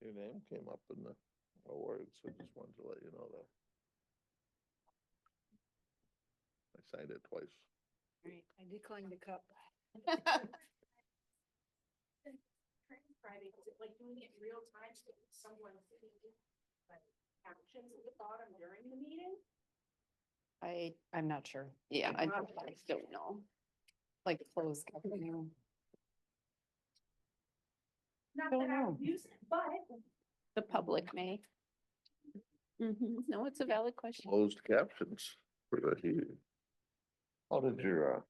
Your name came up in the awards, so just wanted to let you know that. I signed it twice. Right, I declined the cup. Friday, is it like doing it in real time, so someone sitting like captions at the bottom during the meeting? I'm not sure. Yeah, I don't know. Like closed. captioning. Not Don't that I know. would use it, but The public may. No, it's a valid question. Closed captions for the hearing. How did your,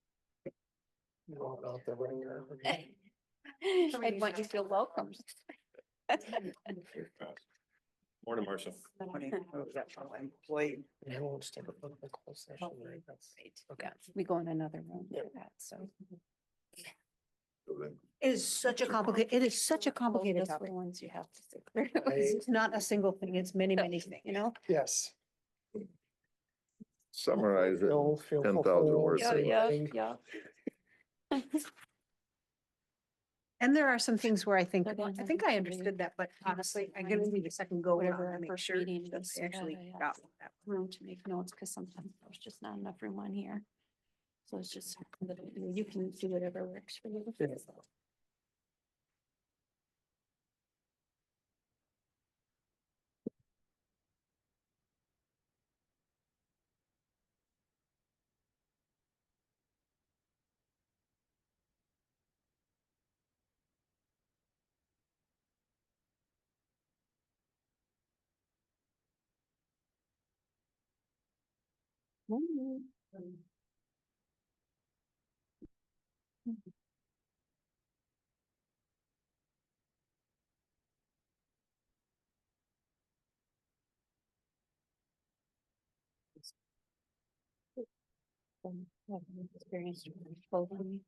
I'd want you to feel welcome. Morning, Marcia. Employee. Yeah, we go in another room for that, so. It is such a complicated, it is such a complicated Those are topic. the ones you have to sit through. It's not a single thing, it's many, many things, you know? Yes. summarize it, Feel 10,000 fulfilled, words. Yeah, same yeah, thing. yeah. And there are some things where I think, But then I think I understood that, but honestly, I'm gonna need a second go Whatever around our to make first sure reading that is, I actually I got have that. room to make notes, because sometimes there's just not enough room on here. So it's just, you can do whatever works for you. Experience where they pull them.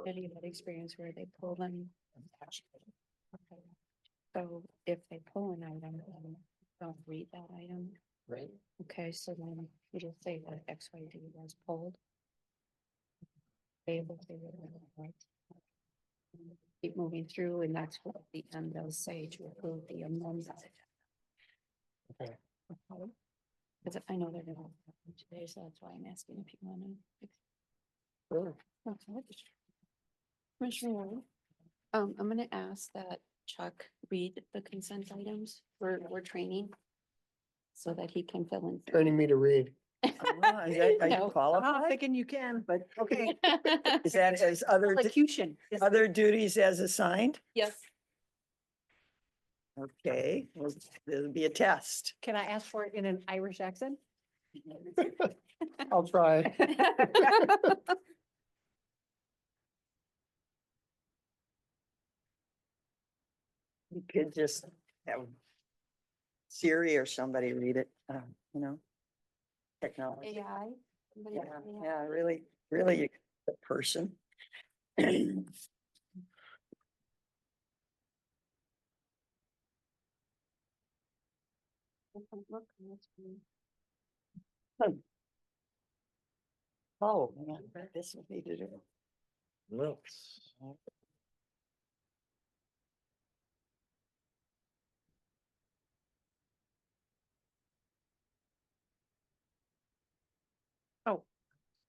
Any of that experience where they pull them. Okay. So if they pull an item, don't read that item. Right. Okay, so then you just say that X, Y, Z was pulled. Able to right. Keep moving through, and that's what the end they'll say to approve the amendment. Okay. Because I know they're gonna have that today, so that's why I'm asking if you wanna. Sure. Okay. Commissioner Warren, I'm gonna ask that Chuck read the consent items for training. So that he can fill in. Training me to read. Are you No. I'm qualified? thinking you can, but okay. Is that as other, Elocution. other duties as assigned? Yes. Okay, well, there'll be a test. Can I ask for it in an Irish accent? I'll try. You could just have Siri or somebody read it, you know? Technology. AI. Somebody- Yeah, yeah, really, really a person. Look, that's fine. Oh, man, this would need to do. No.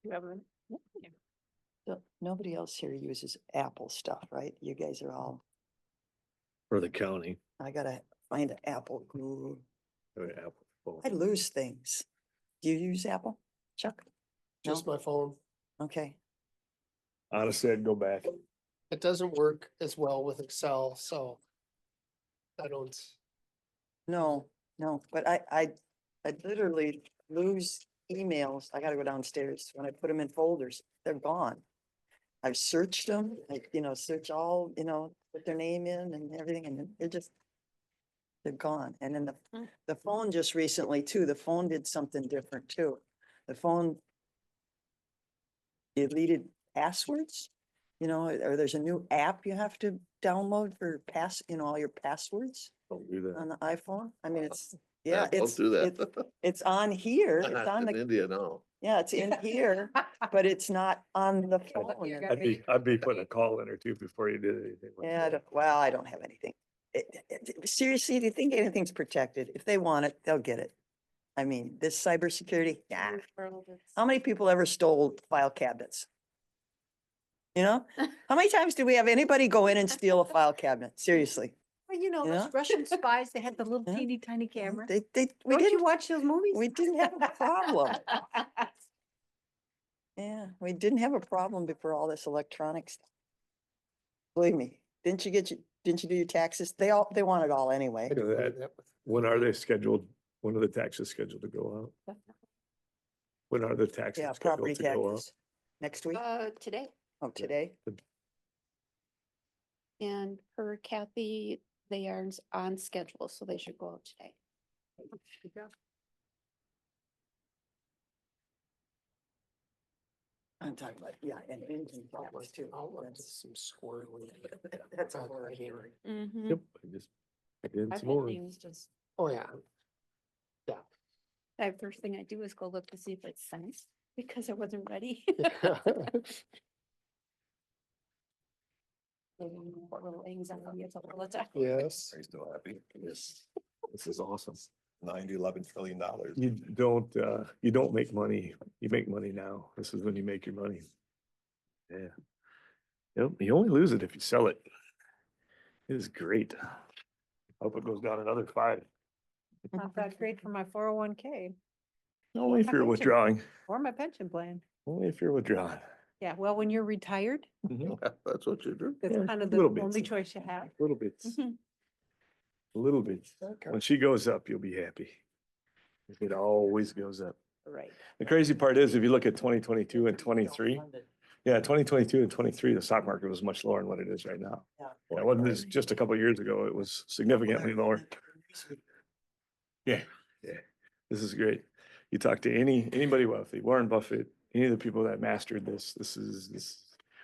You have a- So nobody else here uses Apple stuff, right? You guys are all, For the county. I gotta find an Apple guru. or Apple phone. I lose things. Do you use Apple, Chuck? Just No? my phone. Okay, Honestly, I'd go back. It doesn't work as well with Excel, so I don't. no, but I literally lose emails. I gotta go downstairs. When I put them in folders, they're gone. I've searched them, search all, put their name in and everything, and they're gone. And then Mm. the phone just recently too, the phone did something different too. The phone deleted passwords, or there's a new app you have to download for all your passwords Don't do that. on the iPhone. I mean, yeah, Don't it's, do that. it's on here, it's on In the, India, no. yeah, it's in here, but it's not on the phone. Yeah. I'd be putting a call in or two before you did anything. like Yeah, that. well, I don't have anything seriously, do you think anything's protected? If they want it, they'll get it. I mean, this cybersecurity, yeah. How many people ever stole file cabinets? You know, how many times did we have anybody go in and steal a file cabinet? Seriously? Well, you know, Yeah. those Russian spies, they had the little Yeah. teeny tiny camera. We Don't you didn't, watch those movies? we didn't have a problem. Yeah, we didn't have a problem before all this electronic stuff. Believe me, didn't you do your taxes? They want it all anyway. Look at that. When are they scheduled? When are the taxes scheduled to go out? When are the taxes Yeah, scheduled property to go out? taxes. Next week? Today, Oh, today? and per Kathy, they are on schedule, so they should go out today. I'm talking about, yeah, and engine problems too. Outlets, some squirrely. That's a God, horror I hate story. Mhm. Yep. I just did I've some had more. things just, Oh, yeah. first thing I do is go look to see if it's sent, because I wasn't ready. What little anxiety it's all the time. Yes. Are you still happy? Yes. This is awesome. 11 trillion dollars. You don't make money. You make money now. This is when you make your money. Yeah. Yep. You only lose it if you sell it. It is great. Hope it goes down another 5. Not that great for my 401k Only if My you're pension. withdrawing. or my pension plan. Only if you're withdrawing. Yeah, well, when you're retired, That's what you do. that's Yeah, kind of little the bits. only choice you have. Little bits. Mhm. Little bits. When she goes up, you'll be happy. It always goes up. Right. The crazy part is, if you look at 2022 and 23, yeah, 2022 and 23, the stock market was much lower than what it is right now. Yeah. It wasn't this just a couple of years ago. It was significantly lower. Yeah, yeah. This is great. You talk to anybody wealthy, Warren Buffett, any of the people that mastered this,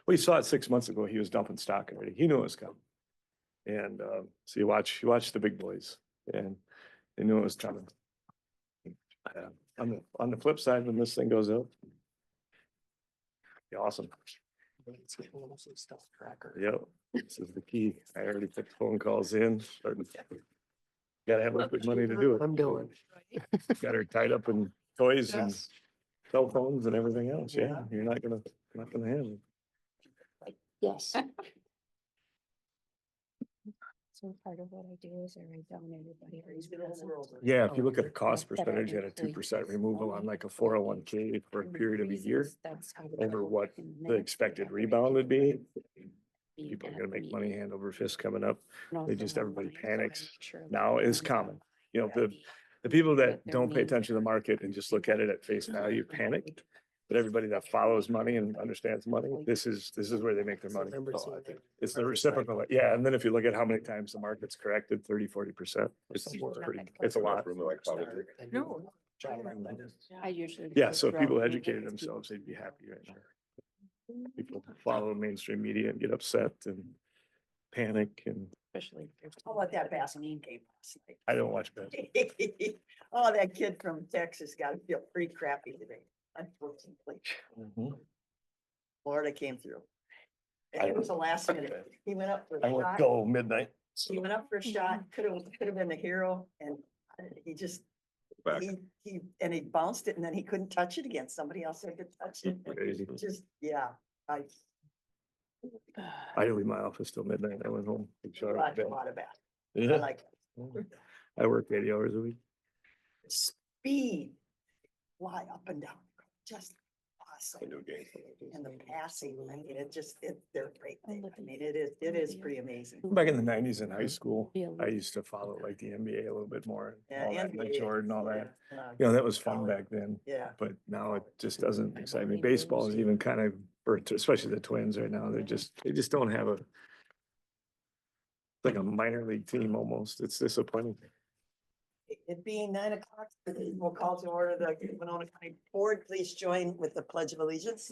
well, you saw it 6 months ago. He was dumping stock already. He knew it was coming. And so you watch the big boys, and they knew it was coming. On the flip side, when this thing goes up, be awesome. Let's get a little some stuff tracker. Yep, this is the key. I already put the phone calls in. Gotta have liquid money to do it. I'm doing. Got her tied up in toys and Yes. cell phones and everything else. Yeah, you're not gonna have it. Yes. So part of what I do is I write down everybody's bills. Yeah, if you look at a cost percentage at a 2% removal on like a 401k for a period of a year over what the expected rebound would be, people are gonna make money hand over fist coming up. They just, everybody panics. Now is common. You know, the people that don't pay attention to the market and just look at it at face value panic. But everybody that follows money and understands money, this is where they make their money. Remember seeing that. It's the reciprocal. Yeah, and then if you look at how many times the market's corrected, 30-40%, it's a lot. No. I usually. Yeah, so if people educated themselves, they'd be happy right now. People follow mainstream media and get upset and panic, and Especially. if there's How about that basketball game last night? I don't watch basketball. Oh, that kid from Texas got to feel pretty crappy today, unfortunately. Florida came through. And it was the last minute. He went up for I a went shot. go midnight. He went up for a shot, could have been the hero, and he just, Back. he bounced it, and then he couldn't touch it again. Somebody else had to touch it. Crazy. Just, yeah, I I didn't leave my office till midnight. I went home. Big shower. watch a lot of that. I Yeah, like I work 80 hours a week. speed, fly up and down, just awesome. New game. And the passing, I mean, they're a great thing. I mean, it is pretty amazing. Back in the 90s in high school, I used to follow like the NBA a little bit more. Yeah, All that, like NBA, Jordan, all that. yeah, You know, that was fun back then, yeah. but now it just doesn't excite me. Baseball is even kind of, especially the Twins right now, they just don't have like a minor league team almost. It's disappointing. It being 9 o'clock, we'll call to order the Winona County Board. Please join with the Pledge of Allegiance.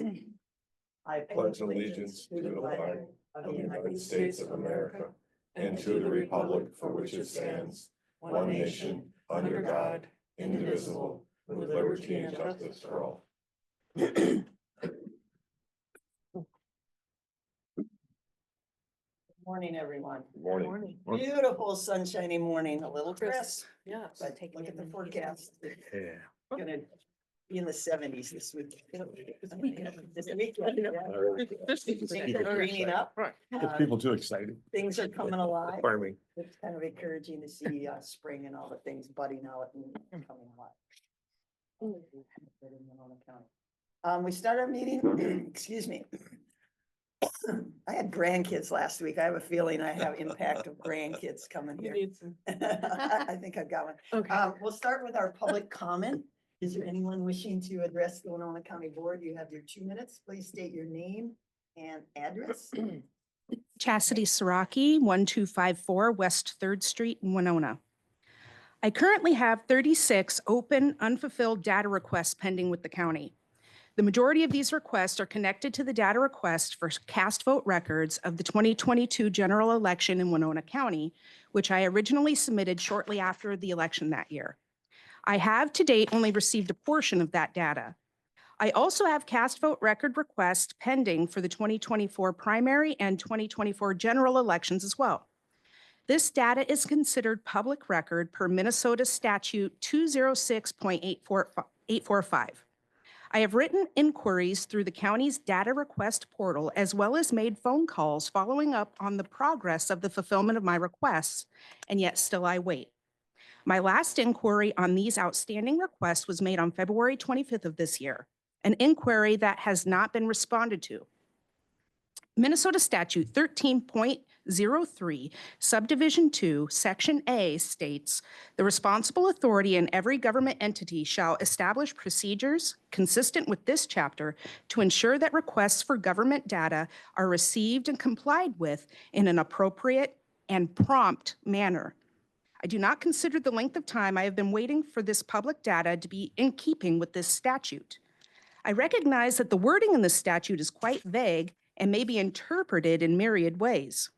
I Pledge allegiance to the flag of the United States of America and to the republic for which it stands, one nation, under God, indivisible, with liberty and justice for all. Morning, everyone. Morning. Beautiful sunshiny morning, a little crisp, Yeah. but look at the forecast. Yeah. Gonna be in the seventies this week. This weekend, yeah. Things are greening up. Right. Gets people too excited. Things are coming alive. Farming. It's kind of encouraging to see spring and all the things budding out and coming alive. We started our meeting, excuse me. I had grandkids last week. I have a feeling I have impact of grandkids coming here. I think I've got one. Okay. We'll start with our public comment. Is there anyone wishing to address the Winona County Board? You have your 2 minutes. Please state your name and address. Chastity Siraki, 1254 West 3rd Street in Winona. I currently have 36 open, unfulfilled data requests pending with the county. The majority of these requests are connected to the data request for cast vote records of the 2022 general election in Winona County, which I originally submitted shortly after the election that year. I have to date only received a portion of that data. I also have cast vote record requests pending for the 2024 primary and 2024 general elections as well. This data is considered public record per Minnesota statute 206.845. I have written inquiries through the county's data request portal, as well as made phone calls following up on the progress of the fulfillment of my requests, and yet still I wait. My last inquiry on these outstanding requests was made on February 25th of this year, an inquiry that has not been responded to. Minnesota Statute 13.03, Subdivision 2, Section A states, "The responsible authority in every government entity shall establish procedures consistent with this chapter to ensure that requests for government data are received and complied with in an appropriate and prompt manner." I do not consider the length of time I have been waiting for this public data to be in keeping with this statute. I recognize that the wording in this statute is quite vague and may be interpreted in myriad ways.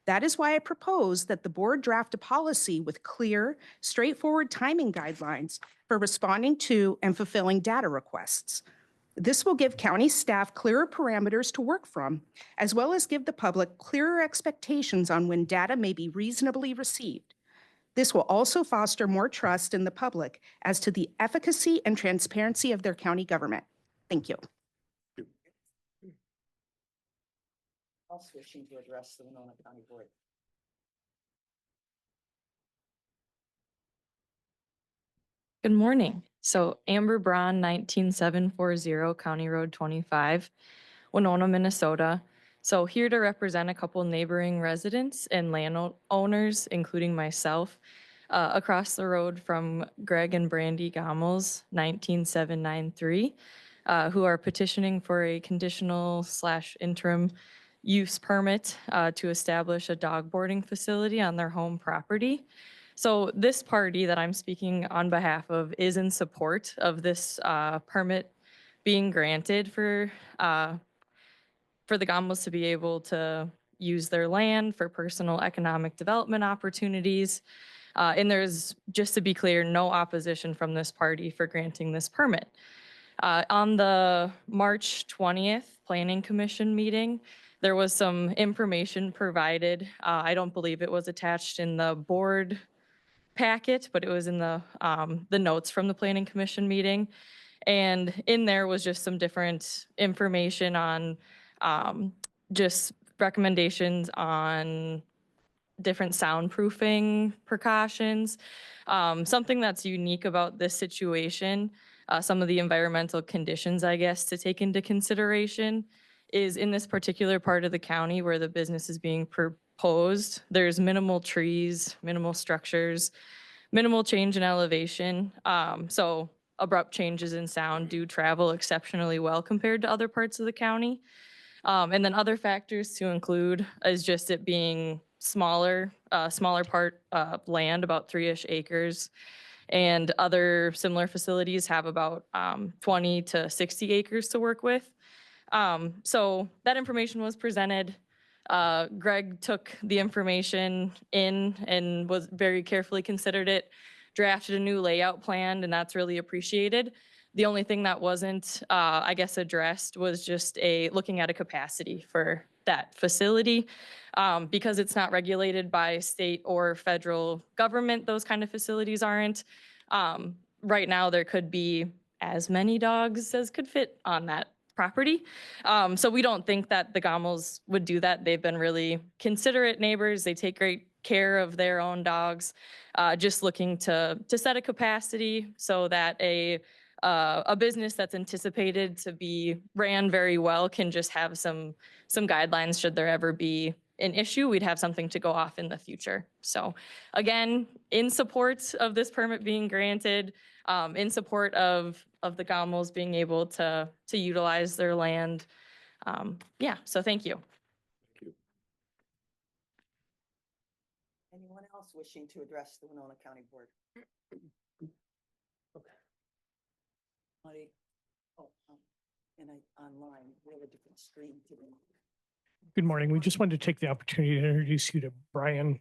That is why I propose that the board draft a policy with clear, straightforward timing guidelines for responding to and fulfilling data requests. This will give county staff clearer parameters to work from, as well as give the public clearer expectations on when data may be reasonably received. This will also foster more trust in the public as to the efficacy and transparency of their county government. Thank you. Else wishing to address the Winona County Board. Good morning. So Amber Braun, 19740 County Road 25, Winona, Minnesota. So here to represent a couple neighboring residents and landowners, including myself, across the road from Greg and Brandy Gommels, 19793, who are petitioning for a conditional/interim use permit to establish a dog boarding facility on their home property. So this party that I'm speaking on behalf of is in support of this permit being granted for the Gommels to be able to use their land for personal economic development opportunities. And there's, just to be clear, no opposition from this party for granting this permit. On the March 20th Planning Commission meeting, there was some information provided. I don't believe it was attached in the board packet, but it was in the notes from the Planning Commission meeting. And in there was just some different information on just recommendations on different soundproofing precautions. Something that's unique about this situation, some of the environmental conditions, I guess, to take into consideration is in this particular part of the county where the business is being proposed, there's minimal trees, minimal structures, minimal change in elevation. So abrupt changes in sound do travel exceptionally well compared to other parts of the county. And then other factors to include is just it being smaller part land, about 3-ish acres. And other similar facilities have about 20 to 60 acres to work with. So that information was presented. Greg took the information in and was very carefully considered it, drafted a new layout plan, and that's really appreciated. The only thing that wasn't, I guess, addressed was just looking at a capacity for that facility. Because it's not regulated by state or federal government, those kind of facilities aren't. Right now, there could be as many dogs as could fit on that property. So we don't think that the Gommels would do that. They've been really considerate neighbors. They take great care of their own dogs. Just looking to set a capacity so that a business that's anticipated to be ran very well can just have some guidelines should there ever be an issue. We'd have something to go off in the future. So again, in support of this permit being granted, in support of the Gommels being able to utilize their land. Yeah, so thank you. Anyone else wishing to address the Winona County Board? Somebody- oh, and online, we have a different screen today. Good morning. We just wanted to take the opportunity to introduce you to Brian,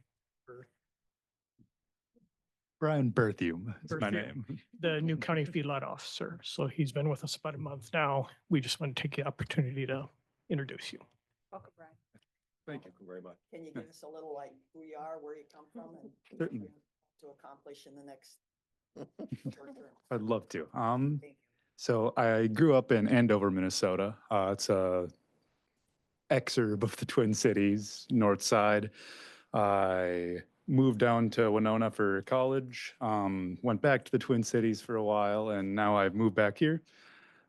Brian Berthium is my Berthium. name. the new county feedlot officer. So he's been with us about a month now. We just want to take the opportunity to introduce you. Welcome, Brian. Thank you very much. Can you give us a little like who you are, where you come from, and what Certainly. you hope to accomplish in the next short term? I'd love to. Thank you. So I grew up in Andover, Minnesota. It's a exurb of the Twin Cities, north side. I moved down to Winona for college, went back to the Twin Cities for a while, and now I've moved back here.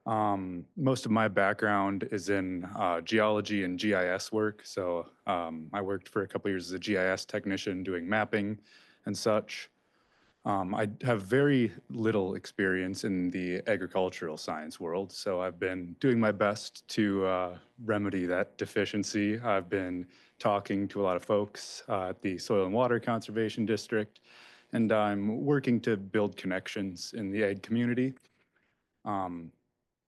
Most of my background is in geology and GIS work. So I worked for a couple years as a GIS technician doing mapping and such. I have very little experience in the agricultural science world, so I've been doing my best to remedy that deficiency. I've been talking to a lot of folks at the Soil and Water Conservation District, and I'm working to build connections in the ag community.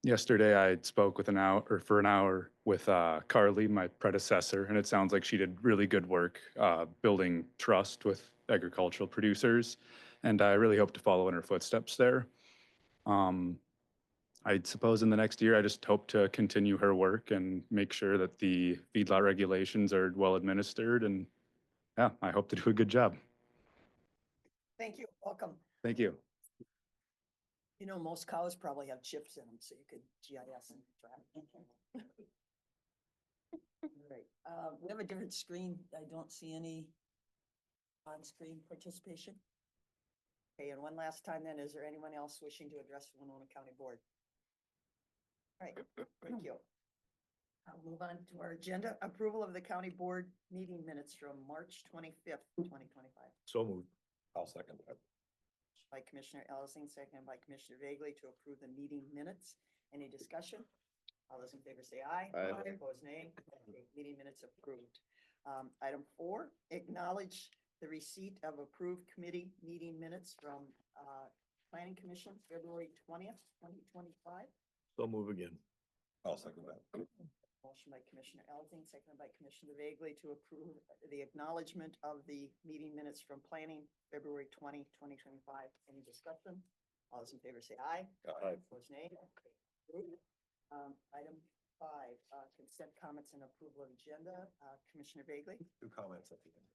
Yesterday, I spoke with for an hour with Carly, my predecessor, and it sounds like she did really good work building trust with agricultural producers, and I really hope to follow in her footsteps there. I suppose in the next year, I just hope to continue her work and make sure that the feedlot regulations are well administered, and yeah, I hope to do a good job. Thank you. Welcome. Thank you. You know, most cows probably have chips in them, so you could GIS and track. Right. We have a different screen. I don't see any on-screen participation. Okay, and one last time then, is there anyone else wishing to address the Winona County Board? All right, thank you. I'll move on to our agenda. Approval of the county board meeting minutes from March 25th, 2025. So moved. I'll second that. By Commissioner Ellison, seconded by Commissioner Vagley to approve the meeting minutes. Any discussion? All those in favor say aye. Aye. Opposed, nay. Okay, meeting minutes approved. Item 4, acknowledge the receipt of approved committee meeting minutes from Planning Commission, February 20th, 2025. So move again. I'll second that. Motion by Commissioner Ellison, seconded by Commissioner Vagley to approve the acknowledgement of the meeting minutes from Planning, February 20, 2025. Any discussion? All those in favor say aye. Aye. Opposed, nay. Okay, approved. Item 5, consent comments and approval of agenda. Commissioner Vagley. 2 comments at the end.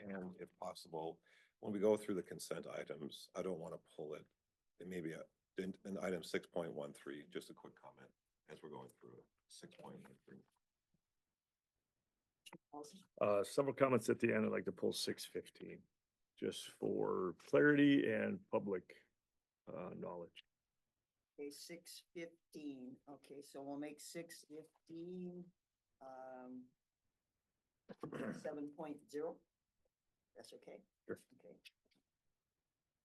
And if possible, when we go through the consent items, I don't want to pull it. It may be in item 6.13, just a quick comment as we're going through it. 6.13. Several comments at the end. I'd like to pull 6:15, just for clarity and public knowledge. Okay, 6:15. Okay, so we'll make 6:15 7.0. That's okay? Sure. Okay.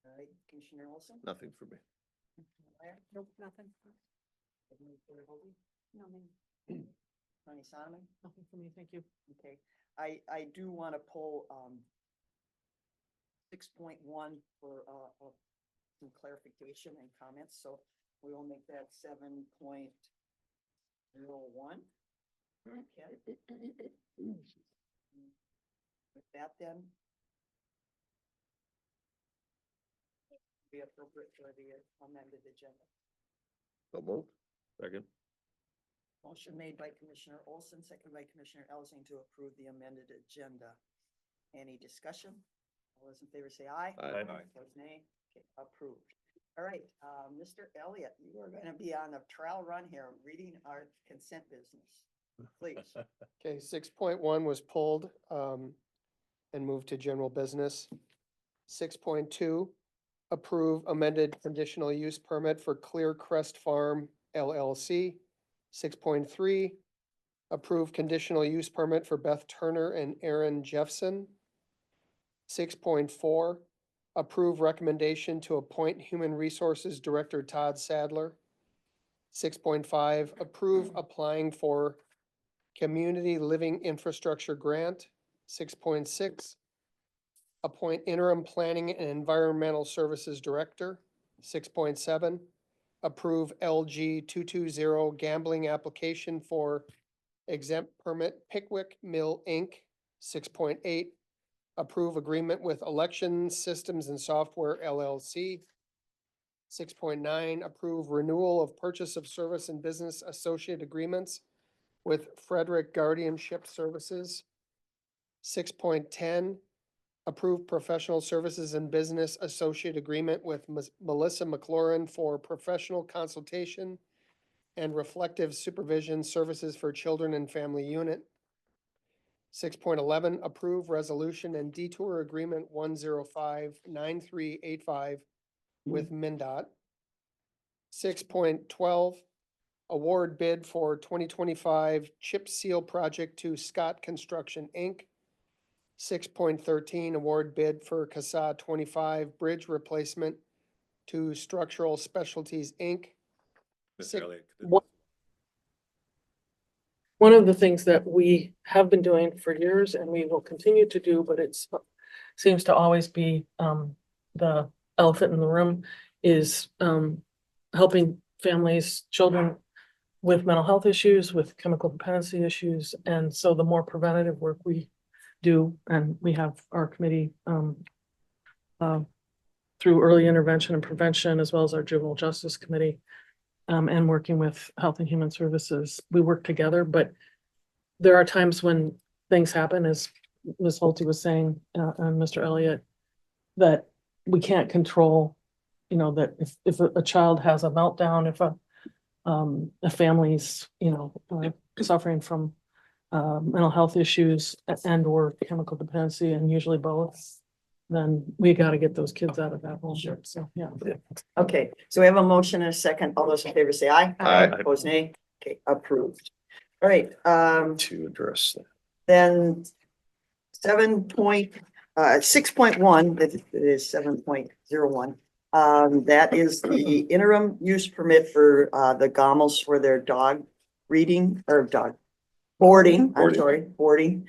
All right, Commissioner Olson? Nothing for me. Nope, nothing. No, ma'am. Tony Simon? Nothing for me, thank you. Okay, I do want to pull 6.1 for some clarification and comments, so we will make that 7.01. Okay. With that then. Be appropriate for the amended agenda. So moved. Second. Motion made by Commissioner Olson, seconded by Commissioner Elsing to approve the amended agenda. Any discussion? All those in favor say aye. Aye. Opposed, nay. Okay, approved. All right, Mr. Elliott, you are gonna be on a trial run here, reading our consent business. Please. Okay, 6.1 was pulled, and moved to general business. 6.2, approve amended conditional use permit for Clear Crest Farm LLC. 6.3, approve conditional use permit for Beth Turner and Aaron Jeffson. 6.4, approve recommendation to appoint Human Resources Director Todd Sadler. 6.5, approve applying for Community Living Infrastructure Grant. 6.6, appoint interim planning and environmental services director. 6.7, approve LG 220 gambling application for exempt permit Pickwick Mill Inc. 6.8, approve agreement with Election Systems and Software LLC. 6.9, approve renewal of purchase of service and business associate agreements with Frederick Guardianship Services. 6.10, approve professional services and business associate agreement with Melissa McLaurin for professional consultation and reflective supervision services for children and family unit. 6.11, approve resolution and detour agreement 1059385 with MinDOT. 6.12, award bid for 2025 chip seal project to Scott Construction, Inc. 6.13, award bid for CASA 25 bridge replacement to Structural Specialties, Inc. Mr. Elliott. One of the things that we have been doing for years and we will continue to do, but it's seems to always be the elephant in the room, is helping families, children with mental health issues, with chemical dependency issues. And so the more preventative work we do, and we have our committee through early intervention and prevention, as well as our juvenile justice committee, and working with Health and Human Services, we work together. But there are times when things happen, as Ms. Holte was saying, and Mr. Elliott, that we can't control. You know, that if a child has a meltdown, if a family's, suffering from mental health issues and or chemical dependency, and usually both, then we got to get those kids out of that home. Sure. So, yeah. Okay, so we have a motion and a second. All those in favor say aye. Aye. Opposed, nay. Okay, approved. All right, To address that. then 6.1, it is 7.01. That is the interim use permit for the Gommels for their dog reading or dog boarding. I'm sorry, boarding.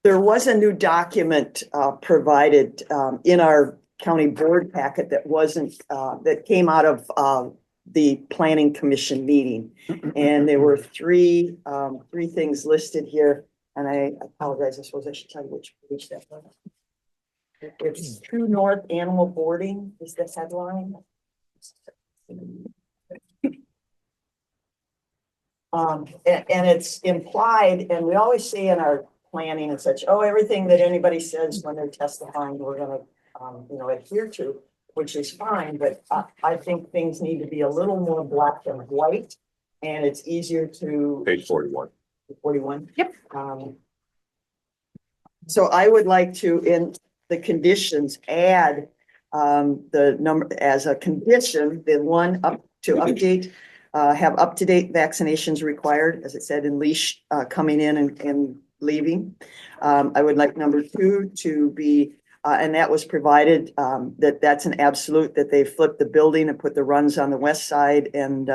There was a new document provided in our county board packet that wasn't that came out of the planning commission meeting, and there were three things listed here. And I apologize. I suppose I should tell you which page that was. It's True North Animal Boarding is the headline. And it's implied, and we always say in our planning and such, oh, everything that anybody says when they're testifying, we're gonna, adhere to, which is fine, but I think things need to be a little more black and white, and it's easier to. Page 41. 41? Yep. So I would like to, in the conditions, add the number as a condition, the one up to update, have up-to-date vaccinations required, as it said in leash coming in and leaving. I would like number 2 to be, and that was provided, that's an absolute, that they flip the building and put the runs on the west side and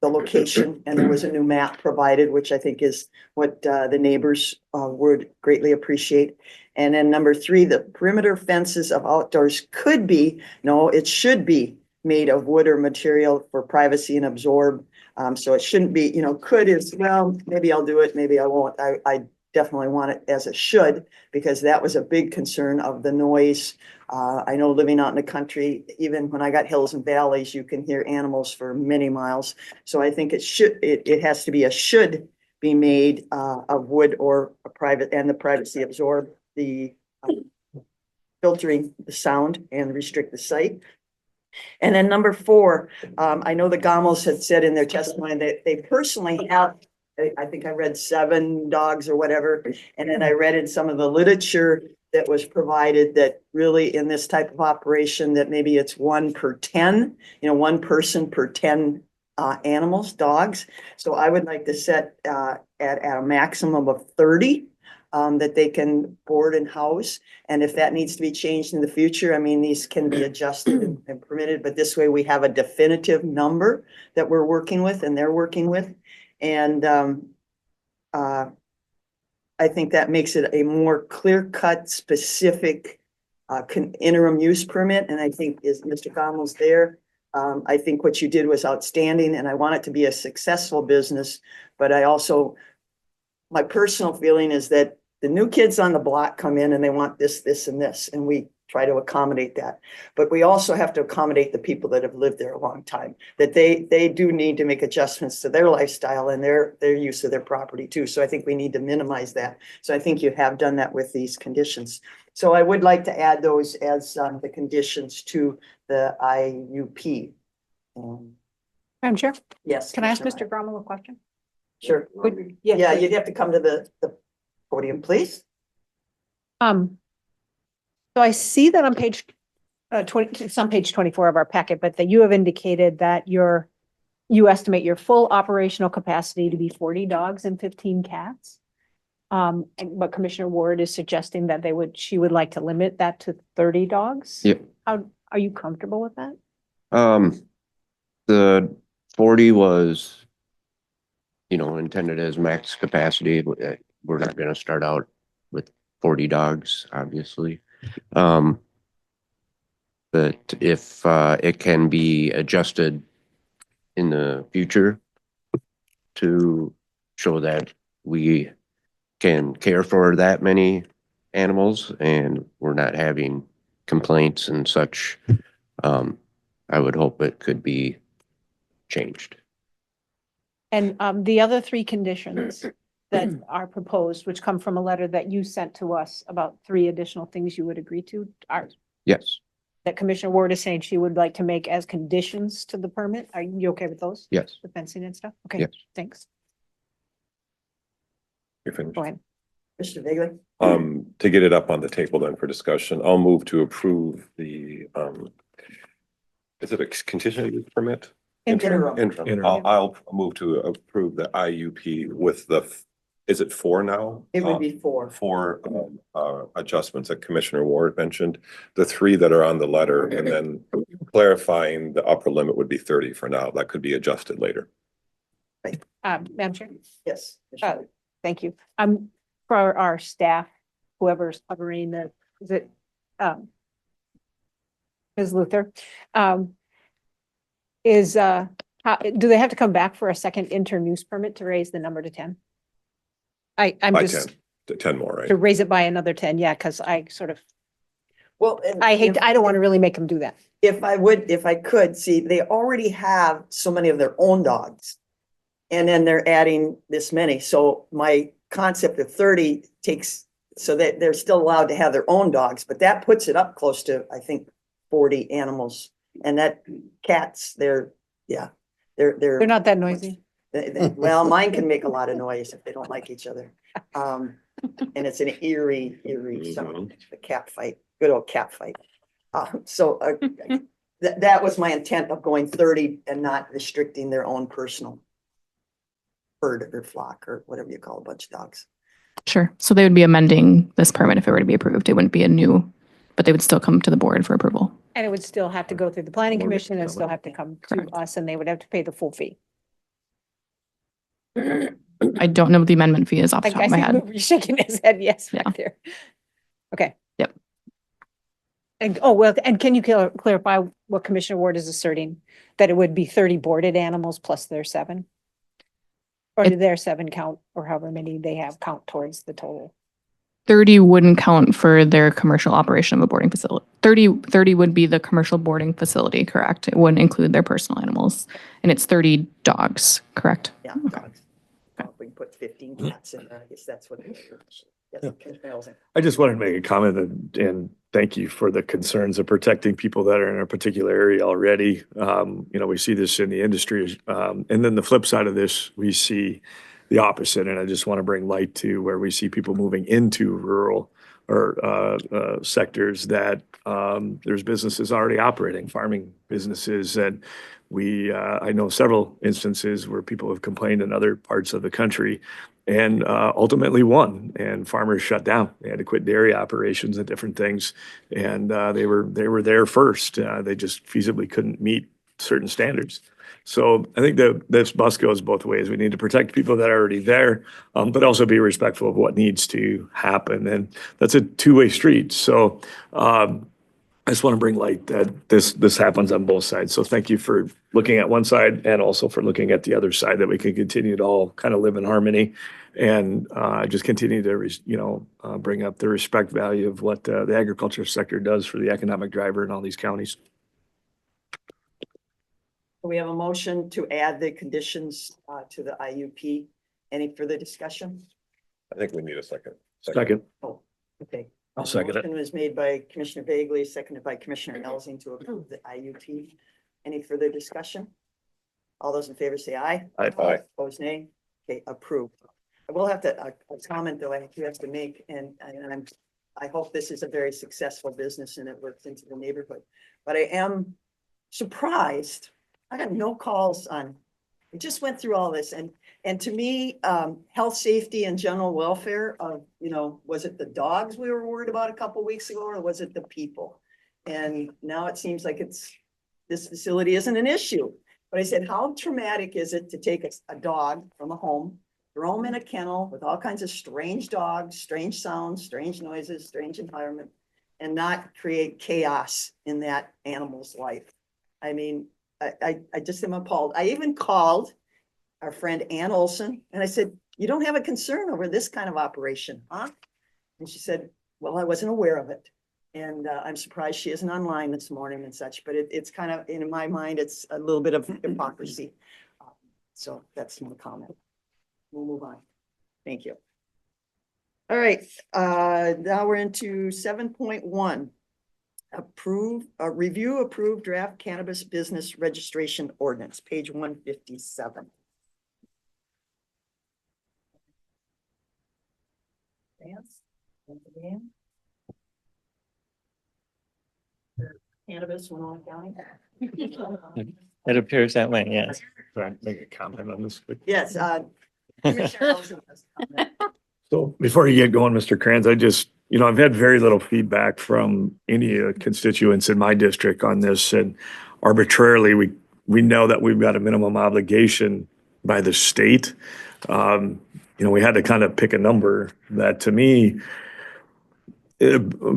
the location, and there was a new map provided, which I think is what the neighbors would greatly appreciate. And then number 3, the perimeter fences of outdoors could be, no, it should be made of wood or material for privacy and absorb. So it shouldn't be, could is, well, maybe I'll do it, maybe I won't. I definitely want it as a should, because that was a big concern of the noise. I know living out in the country, even when I got hills and valleys, you can hear animals for many miles. So I think it has to be a should be made of wood or a private, and the privacy absorb the filtering the sound and restrict the sight. And then number 4, I know the Gamos had said in their testimony that they personally have, I think I read 7 dogs or whatever. And then I read in some of the literature that was provided that really in this type of operation that maybe it's 1 per 10, 1 person per 10 animals, dogs. So I would like to set at a maximum of 30 that they can board and house. And if that needs to be changed in the future, I mean, these can be adjusted and permitted, but this way we have a definitive number that we're working with and they're working with. And I think that makes it a more clear-cut, specific interim use permit. And I think is Mr. Gommel's there. I think what you did was outstanding and I want it to be a successful business. But I also, my personal feeling is that the new kids on the block come in and they want this, this, and this, and we try to accommodate that. But we also have to accommodate the people that have lived there a long time, that they do need to make adjustments to their lifestyle and their use of their property too. So I think we need to minimize that. So I think you have done that with these conditions. So I would like to add those as the conditions to the IUP. Madam Chair, Yes. can I ask Commissioner Mr. Grommel a question? Sure. Yeah, Yeah, please. you'd have to come to the podium, please. So I see that on page 20, it's on page 24 of our packet, but that you have indicated that you estimate your full operational capacity to be 40 dogs and 15 cats. But Commissioner Ward is suggesting that she would like to limit that to 30 dogs. Yep. How, are you comfortable with that? The 40 was, intended as max capacity. We're not gonna start out with 40 dogs, obviously. But if it can be adjusted in the future to show that we can care for that many animals and we're not having complaints and such, I would hope it could be changed. And the other 3 conditions that are proposed, which come from a letter that you sent to us about 3 additional things you would agree to, are Yes, that Commissioner Ward is saying she would like to make as conditions to the permit. Are you okay with those? yes. The fencing and stuff? Okay, Yes. thanks. You're finished. Go ahead. Mr. Bagley? To get it up on the table then for discussion, I'll move to approve the, is it a conditional use permit? Interim. Interim. I'll move to approve the IUP with is it 4 now? It would be 4. 4 adjustments that Commissioner Ward mentioned, the 3 that are on the letter, and then clarifying the upper limit would be 30 for now. That could be adjusted later. Madam Chair? Yes. Thank you. For our staff, whoever's covering is it, Ms. Luther? Do they have to come back for a second interim use permit to raise the number to 10? I'm By just 10 more, right? to raise it by another 10, yeah, because I sort of, Well, I don't want to really make them do that. if I could, see, they already have so many of their own dogs. And then they're adding this many. So my concept of 30 takes, so that they're still allowed to have their own dogs, but that puts it up close to, I think, 40 animals. And that cats, they're They're not that noisy. Well, mine can make a lot of noise if they don't like each other. And it's an eerie sound, the cat fight, good old cat fight. That was my intent of going 30 and not restricting their own personal herd or flock or whatever you call a bunch of dogs. Sure. So they would be amending this permit if it were to be approved. It wouldn't be a new, but they would still come to the board for approval. And it would still have to go through the planning Board commission and coming. still have to come to Correct. us and they would have to pay the full fee. I don't know what the amendment fee is off the top I of my see head. you're shaking his head, yes, Yeah. back there. Okay. Yep. And, and can you clarify what Commissioner Ward is asserting? That it would be 30 boarded animals plus their 7? Or do their 7 count, or however many they have count towards the total? 30 wouldn't count for their commercial operation of a boarding facility. 30 would be the commercial boarding facility, correct? It wouldn't include their personal animals. And it's 30 dogs, correct? Yeah. dogs. Well, if we can put 15 cats in there, I guess that's what. Yes, Commissioner Elson. I just wanted to make a comment and thank you for the concerns of protecting people that are in a particular area already. We see this in the industry. And then the flip side of this, we see the opposite. And I just want to bring light to where we see people moving into rural or sectors that there's businesses already operating, farming businesses. And I know several instances where people have complained in other parts of the country and ultimately won, and farmers shut down. They had to quit dairy operations and different things, and they were there first. They just feasibly couldn't meet certain standards. So I think that this bus goes both ways. We need to protect people that are already there, but also be respectful of what needs to happen, and that's a two-way street. So I just want to bring light that this happens on both sides. So thank you for looking at one side and also for looking at the other side, that we can continue to all kind of live in harmony and just continue to, bring up the respect value of what the agriculture sector does for the economic driver in all these counties. We have a motion to add the conditions to the IUP. Any further discussion? I think we need a second. Second. Oh, okay. I'll second it. Motion was made by Commissioner Bagley, seconded by Commissioner Elsing to approve the IUP. Any further discussion? All those in favor say aye. Aye. Opposed, nay. Okay, approved. I will have to, a comment though, I do have to make, and I hope this is a very successful business and it works into the neighborhood. But I am surprised. I got no calls on, we just went through all this, and to me, health, safety and general welfare of, was it the dogs we were worried about a couple weeks ago, or was it the people? And now it seems like this facility isn't an issue. But I said, how traumatic is it to take a dog from a home, throw them in a kennel with all kinds of strange dogs, strange sounds, strange noises, strange environment, and not create chaos in that animal's life? I mean, I just am appalled. I even called our friend Ann Olson and I said, you don't have a concern over this kind of operation, huh? And she said, well, I wasn't aware of it. And I'm surprised she isn't online this morning and such, but it's kind of, in my mind, it's a little bit of hypocrisy. So that's my comment. We'll move on. Thank you. All right, now we're into 7.1. Review approved draft cannabis business registration ordinance, page 157. Cannabis, Winona County. It appears that way, yes. Can I make a comment on this quick? Yes. Commissioner Elson has a comment. So before you get going, Mr. Kranz, I've had very little feedback from any constituents in my district on this, and arbitrarily, we know that we've got a minimum obligation by the state. We had to kind of pick a number that, to me,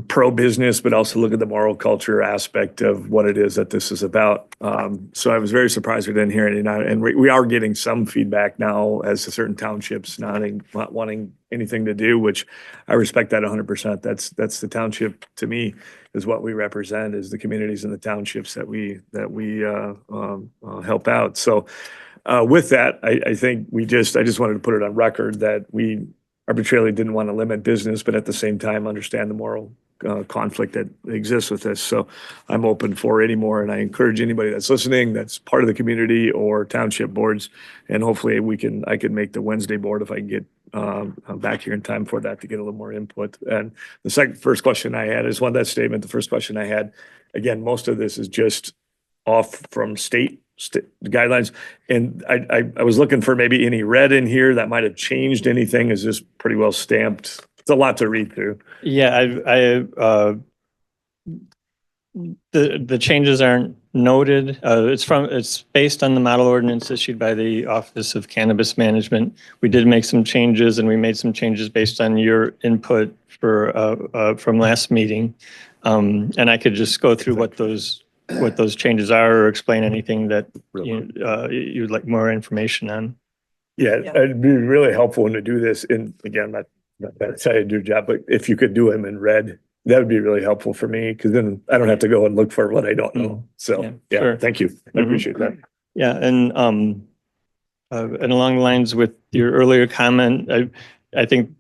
pro-business, but also look at the moral culture aspect of what it is that this is about. So I was very surprised we didn't hear any, and we are getting some feedback now as to certain townships not wanting anything to do, which I respect that 100%. That's the township, to me, is what we represent, is the communities and the townships that we help out. So with that, I think I just wanted to put it on record that we arbitrarily didn't want to limit business, but at the same time, understand the moral conflict that exists with this. So I'm open for any more, and I encourage anybody that's listening, that's part of the community or township boards, and hopefully I can make the Wednesday board if I can get back here in time for that to get a little more input. And the first question I had is that statement. The first question I had, again, most of this is just off from state guidelines. And I was looking for maybe any red in here that might have changed anything. Is this pretty well stamped? It's a lot to read through. Yeah, the changes aren't noted. It's based on the model ordinance issued by the Office of Cannabis Management. We did make some changes, and we made some changes based on your input from last meeting. And I could just go through what those changes are, or explain anything that you'd like more information on. Yeah, Yeah. it'd be really helpful when to do this in, again, not that side of your job, but if you could do them in red, that would be really helpful for me, because then I don't have to go and look for what I don't know. So, Yeah, yeah, sure. thank you. I Mhm. appreciate that. Yeah, and along the lines with your earlier comment, I think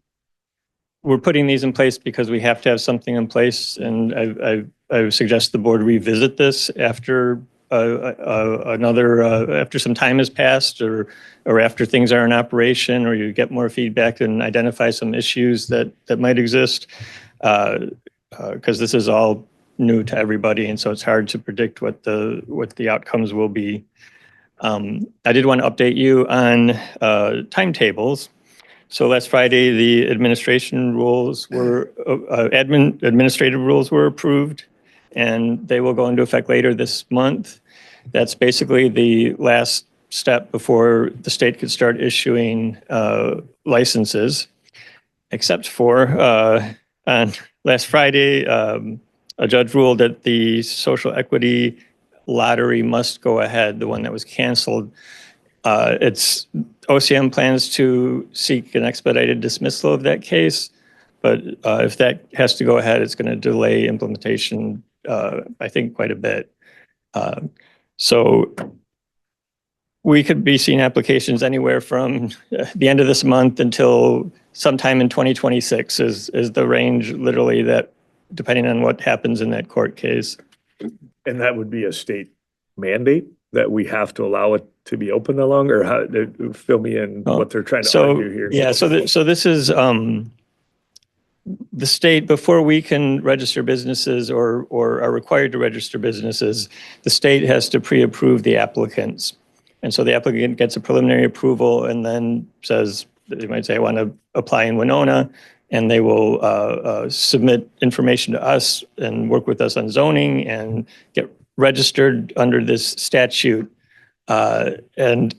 we're putting these in place because we have to have something in place, and I would suggest the board revisit this after after some time has passed, or after things are in operation, or you get more feedback and identify some issues that might exist. Because this is all new to everybody, and so it's hard to predict what the outcomes will be. I did want to update you on timetables. So last Friday, the administration rules were, administrative rules were approved, and they will go into effect later this month. That's basically the last step before the state could start issuing licenses, except for on last Friday, a judge ruled that the social equity lottery must go ahead, the one that was canceled. It's OCM plans to seek an expedited dismissal of that case, but if that has to go ahead, it's going to delay implementation, I think, quite a bit. So we could be seeing applications anywhere from the end of this month until sometime in 2026 is the range, literally, that depending on what happens in that court case. And that would be a state mandate that we have to allow it to be open that long, or how, fill me in what they're trying to argue here. Yeah, so this is the state, before we can register businesses or are required to register businesses, the state has to pre-approve the applicants. And so the applicant gets a preliminary approval and then says, they might say, I want to apply in Winona, and they will submit information to us and work with us on zoning and get registered under this statute. And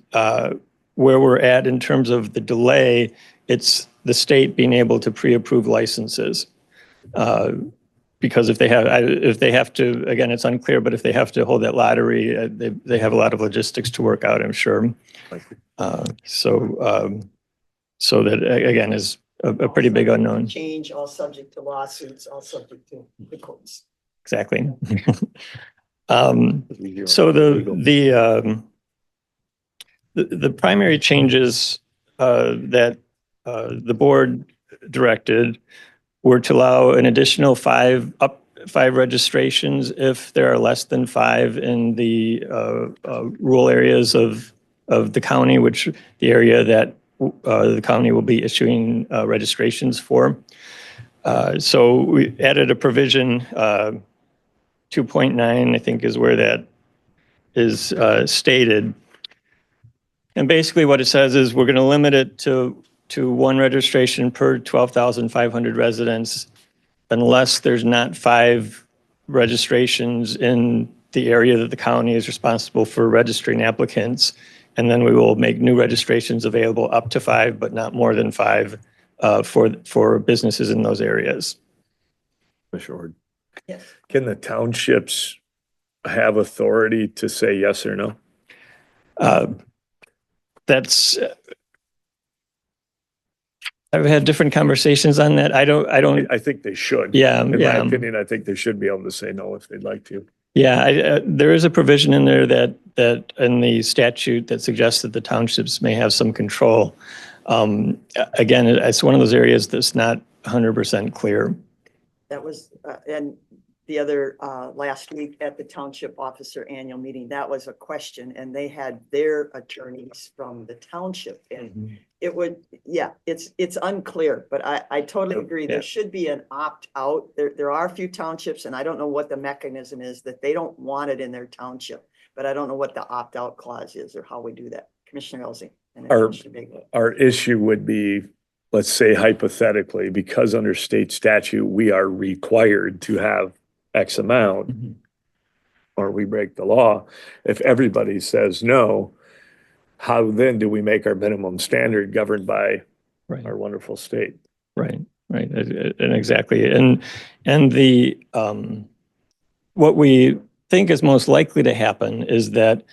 where we're at in terms of the delay, it's the state being able to pre-approve licenses. Because if they have to, again, it's unclear, but if they have to hold that lottery, they have a lot of logistics to work out, I'm sure. So that, again, is a pretty big unknown. Change, all subject to lawsuits, all subject to the courts. Exactly. So the primary changes that the board directed were to allow an additional five registrations if there are less than 5 in the rural areas of the county, which the area that the county will be issuing registrations for. So we added a provision, 2.9, I think is where that is stated. And basically what it says is we're going to limit it to 1 registration per 12,500 residents unless there's not 5 registrations in the area that the county is responsible for registering applicants. And then we will make new registrations available up to 5, but not more than 5 for businesses in those areas. Sure. Yes. Can the townships have authority to say yes or no? That's, I've had different conversations on that. I think they should. Yeah. In my opinion, I think they should be able to say no if they'd like to. Yeah, there is a provision in there that in the statute that suggests that the townships may have some control. Again, it's one of those areas that's not 100% clear. That was, and the other, last week at the township officer annual meeting, that was a question, and they had their attorneys from the township, and it would, yeah, it's unclear, but I totally agree. There should be an opt-out. There are a few townships, and I don't know what the mechanism is, that they don't want it in their township, but I don't know what the opt-out clause is or how we do that. Commissioner Elsing. Our issue would be, let's say hypothetically, because under state statute, we are required to have X amount, or we break the law. If everybody says no, how then do we make our minimum standard governed by our wonderful state? Right. And exactly. And the, what we think is most likely to happen is that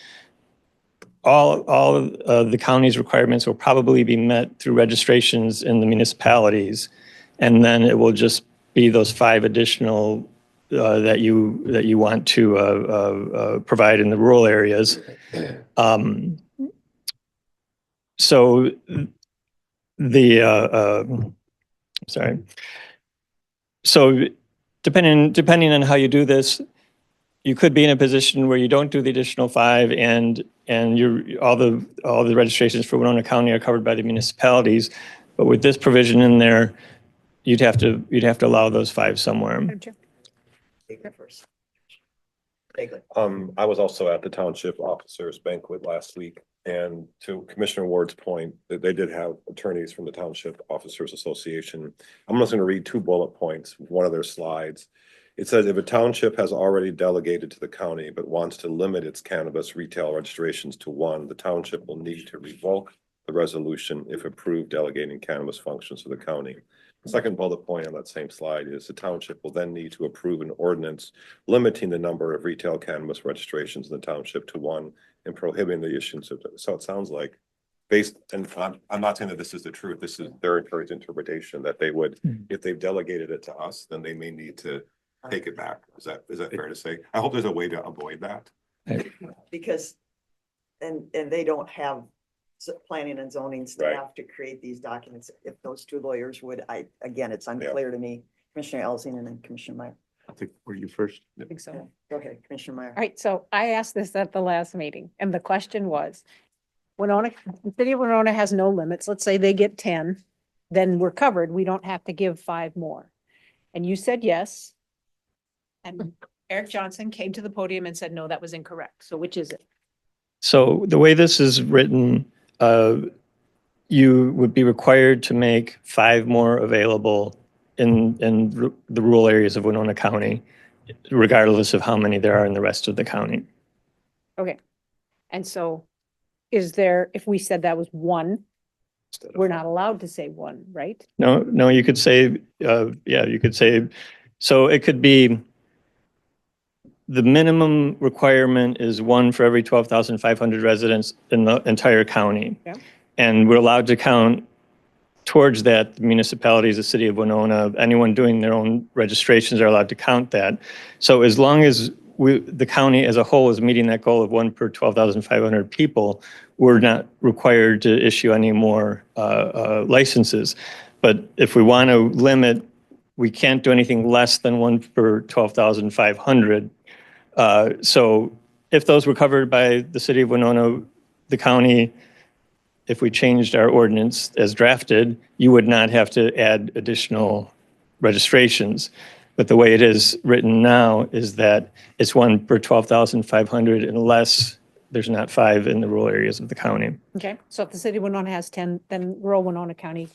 all of the county's requirements will probably be met through registrations in the municipalities. And then it will just be those 5 additional that you want to provide in the rural areas. So sorry. So depending on how you do this, you could be in a position where you don't do the additional 5 and all the registrations for Winona County are covered by the municipalities. But with this provision in there, you'd have to allow those 5 somewhere. I was also at the township officers banquet last week, and to Commissioner Ward's point, that they did have attorneys from the Township Officers Association. I'm just going to read 2 bullet points, one of their slides. It says, if a township has already delegated to the county but wants to limit its cannabis retail registrations to 1, the township will need to revoke the resolution if approved delegating cannabis functions to the county. The second bullet point on that same slide is the township will then need to approve an ordinance limiting the number of retail cannabis registrations in the township to 1 and prohibiting the issuance of, so it sounds like based, and I'm not saying that this is the truth, this is their encouraged interpretation that they would, if they've delegated it to us, then they may need to take it back. Is that fair to say? I hope there's a way to avoid that. Because, and they don't have planning and zoning staff to create these documents. If those 2 lawyers would, again, it's unclear to me. Commissioner Elsing and then Commissioner Meyer. I think, were you first? I think so. Go ahead, Commissioner Meyer. All right, so I asked this at the last meeting, and the question was, Winona, the city of Winona has no limits. Let's say they get 10, then we're covered. We don't have to give 5 more. And you said yes. And Eric Johnson came to the podium and said, no, that was incorrect. So which is it? So the way this is written, you would be required to make 5 more available in the rural areas of Winona County, regardless of how many there are in the rest of the county. Okay. And so is there, if we said that was 1, we're not allowed to say 1, right? No, you could say, you could say, so it could be, the minimum requirement is 1 for every 12,500 residents in the entire county. Yeah. And we're allowed to count towards that, the municipalities, the city of Winona, anyone doing their own registrations are allowed to count that. So as long as the county as a whole is meeting that goal of 1 per 12,500 people, we're not required to issue any more licenses. But if we want to limit, we can't do anything less than 1 per 12,500. So if those were covered by the city of Winona, the county, if we changed our ordinance as drafted, you would not have to add additional registrations. But the way it is written now is that it's 1 per 12,500 unless there's not 5 in the rural areas of the county. Okay. So if the city of Winona has 10, then rural Winona County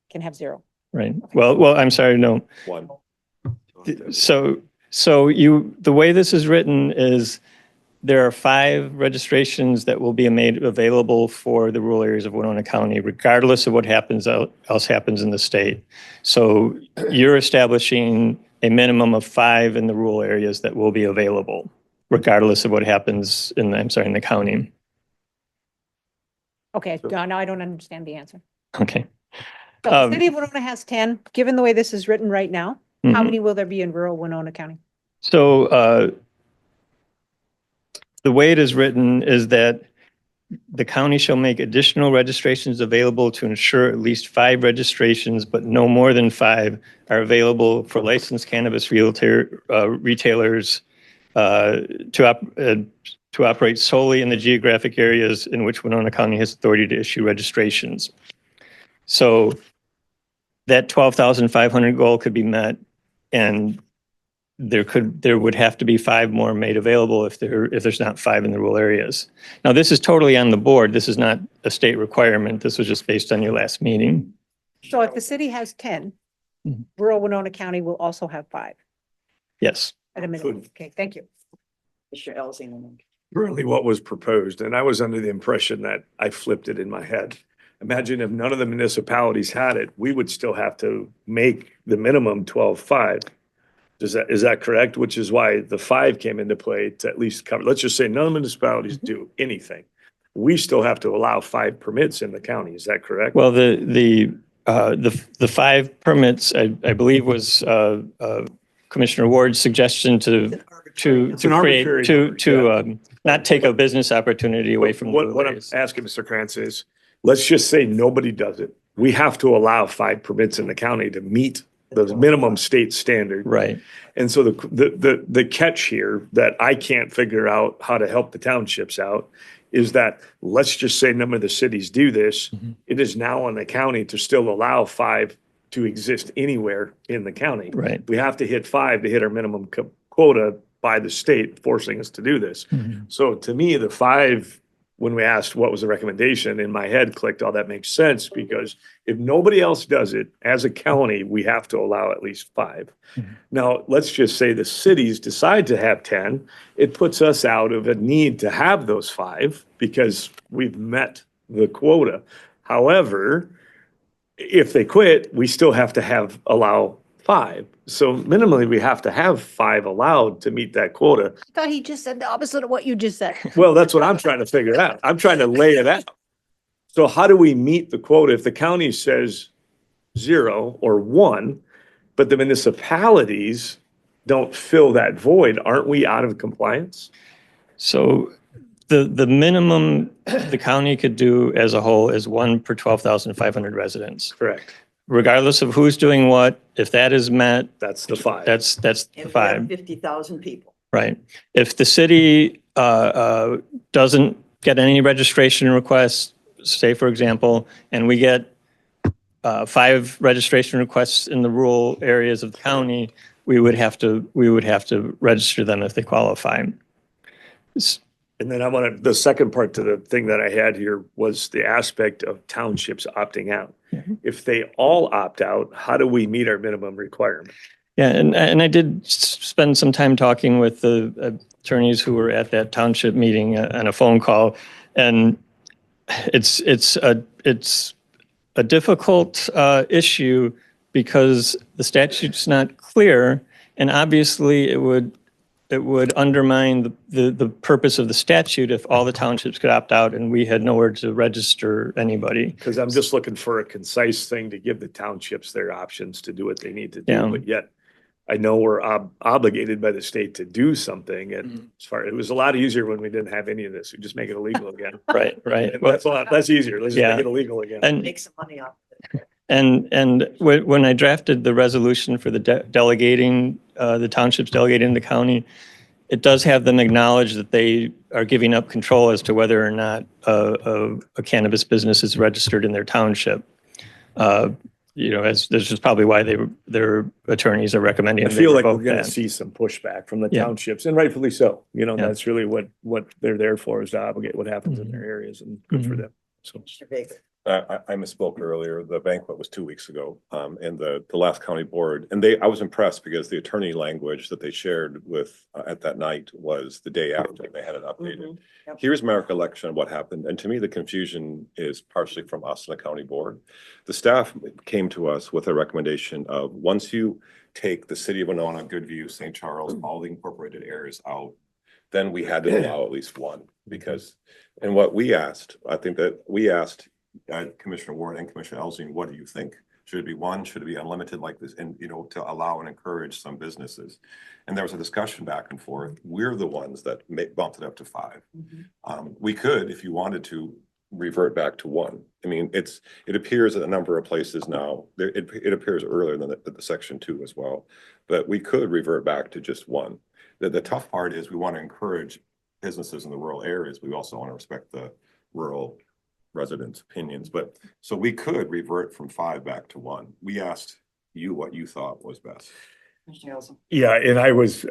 can have 0. Right. Well, I'm sorry, no. 1. So the way this is written is there are 5 registrations that will be made available for the rural areas of Winona County, regardless of what else happens in the state. So you're establishing a minimum of 5 in the rural areas that will be available, regardless of what happens in the county. Okay, now I don't understand the answer. Okay. So the city of Winona has 10, given the way this is written right now, how many will there be in rural Winona County? So the way it is written is that the county shall make additional registrations available to ensure at least 5 registrations, but no more than 5 are available for licensed cannabis retailers to operate solely in the geographic areas in which Winona County has authority to issue registrations. So that 12,500 goal could be met, and there would have to be 5 more made available if there's not 5 in the rural areas. Now, this is totally on the board. This is not a state requirement. This was just based on your last meeting. So if the city has 10, rural Winona County will also have 5 Yes. at a minimum. Okay, thank you. Commissioner Elsing. Currently what was proposed, and I was under the impression that I flipped it in my head. Imagine if none of the municipalities had it, we would still have to make the minimum 12.5. Is that correct? Which is why the 5 came into play to at least cover. Let's just say none of the municipalities do anything. we still have to allow 5 permits in the county. Is that correct? Well, the 5 permits, I believe was Commissioner Ward's suggestion to It's an create, arbitrary to, number, yeah. not take a business opportunity away from What I'm blueberries. asking, Mr. Krantz, is let's just say nobody does it. We have to allow 5 permits in the county to meet the minimum state standard. Right. And so the catch here that I can't figure out how to help the townships out is that, let's just say none of the cities do this. It is now on the county to still allow 5 to exist anywhere in the county. Right. We have to hit 5 to hit our minimum quota by the state forcing us to do this. So to me, the 5, when we asked what was the recommendation, in my head clicked, oh, that makes sense, because if nobody else does it, as a county, we have to allow at least 5. Now, let's just say the cities decide to have 10, it puts us out of a need to have those 5 because we've met the quota. However, if they quit, we still have to allow 5. So minimally, we have to have 5 allowed to meet that quota. I thought he just said the opposite of what you just said. Well, that's what I'm trying to figure out. I'm trying to lay it out. So how do we meet the quota if the county says 0 or 1, but the municipalities don't fill that void? Aren't we out of compliance? So the minimum the county could do as a whole is 1 per 12,500 residents. Correct. Regardless of who's doing what, if that is met, That's the 5. that's And the we have 5. 50,000 people. Right. If the city doesn't get any registration requests, say for example, and we get 5 registration requests in the rural areas of the county, we would have to register them if they qualify. And then the second part to the thing that I had here was the aspect of townships opting out. If they all opt out, how do we meet our minimum requirement? Yeah, and I did spend some time talking with the attorneys who were at that township meeting on a phone call, and it's a difficult issue because the statute's not clear, and obviously it would undermine the purpose of the statute if all the townships could opt out and we had nowhere to register anybody. Because I'm just looking for a concise thing to give the townships their options to do what they need to do, Yeah. but yet I know we're obligated by the state to do something. And it was a lot easier when we didn't have any of this. We just make it illegal again. Right. And that's easier. Let's just Yeah. make it illegal again. And Make some money off it. And when I drafted the resolution for the delegating, the townships delegating the county, it does have them acknowledge that they are giving up control as to whether or not a cannabis business is registered in their township. This is probably why their attorneys are recommending. I they feel like we're revoke going to that. see some pushback from the Yeah. townships, and rightfully so. Yeah. That's really what they're there for, is to obligate what happens in their areas, and good for them. So. Mr. Baker. I misspoke earlier. The banquet was 2 weeks ago, and the last county board, and I was impressed because the attorney language that they shared with at that night was the day after they had it updated. Yep. Here's my recollection of what happened, and to me, the confusion is partially from us and the county board. The staff came to us with a recommendation of, once you take the city of Winona, Goodview, St. Charles, all the incorporated areas out, then we had to allow at least 1, because, and what we asked, I think that we asked Commissioner Ward and Commissioner Elsing, what do you think? Should it be 1? Should it be unlimited like this? And, to allow and encourage some businesses. And there was a discussion back and forth. We're the ones that bumped it up to 5. We could, if you wanted to, revert back to 1. I mean, it appears at a number of places now. It appears earlier than the section 2 as well. But we could revert back to just 1. The tough part is we want to encourage businesses in the rural areas. We also want to respect the rural residents' opinions, but so we could revert from 5 back to 1. We asked you what you thought was best. Mr. Nelson. Yeah, and I was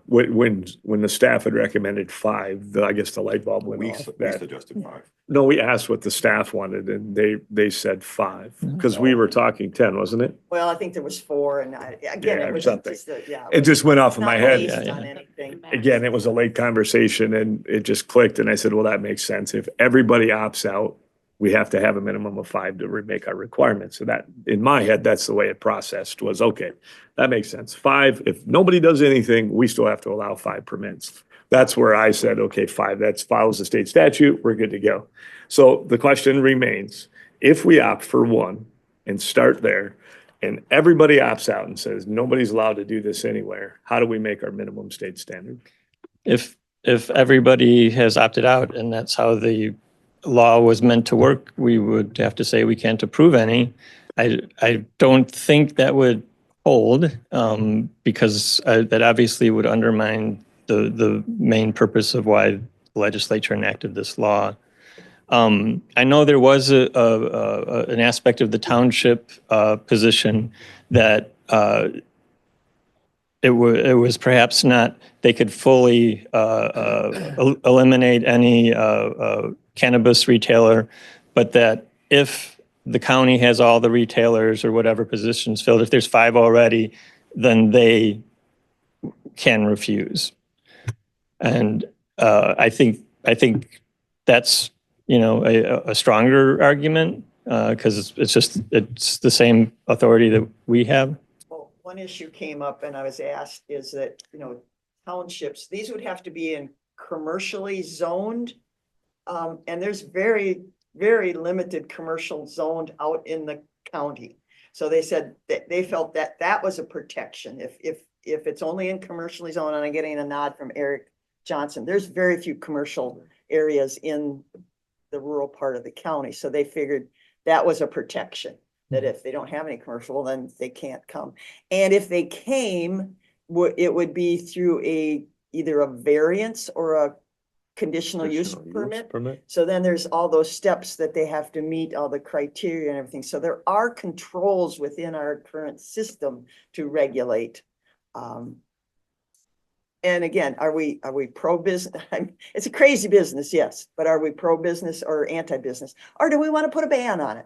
when the staff had recommended 5, I guess the light bulb went We off. suggested 5. No, we asked what the staff wanted, and they said 5, because we were talking 10, wasn't it? Well, I think there was 4, and again, Yeah, it was something. just, It just went off of my not head. based on anything. Again, it was a late conversation, and it just clicked, and I said, well, that makes sense. If everybody opts out, we have to have a minimum of 5 to make our requirements. So that, in my head, that's the way it processed, was, okay, that makes sense. 5, if nobody does anything, we still have to allow 5 permits. that's where I said, okay, 5, that follows the state statute, we're good to go. So the question remains, if we opt for 1 and start there, and everybody opts out and says, nobody's allowed to do this anywhere, how do we make our minimum state standard? If everybody has opted out and that's how the law was meant to work, we would have to say we can't approve any. I don't think that would hold, because that obviously would undermine the main purpose of why the legislature enacted this law. I know there was an aspect of the township position that it was perhaps not, they could fully eliminate any cannabis retailer, but that if the county has all the retailers or whatever positions filled, if there's 5 already, then they can refuse. And I think that's, a stronger argument, because it's the same authority that we have. Well, one issue came up and I was asked is that, townships, these would have to be in commercially zoned. And there's very, very limited commercial zoned out in the county. So they said that they felt that that was a protection. If it's only in commercially zoned, and I'm getting a nod from Eric Johnson, there's very few commercial areas in the rural part of the county. So they figured that was a protection, that if they don't have any commercial, then they can't come. And if they came, it would be through either a variance or a conditional use permit. So then there's all those steps that they have to meet, all the criteria and everything. So there are controls within our current system to regulate. And again, are we pro-business? It's a crazy business, yes, but are we pro-business or anti-business? Or do we want to put a ban on it?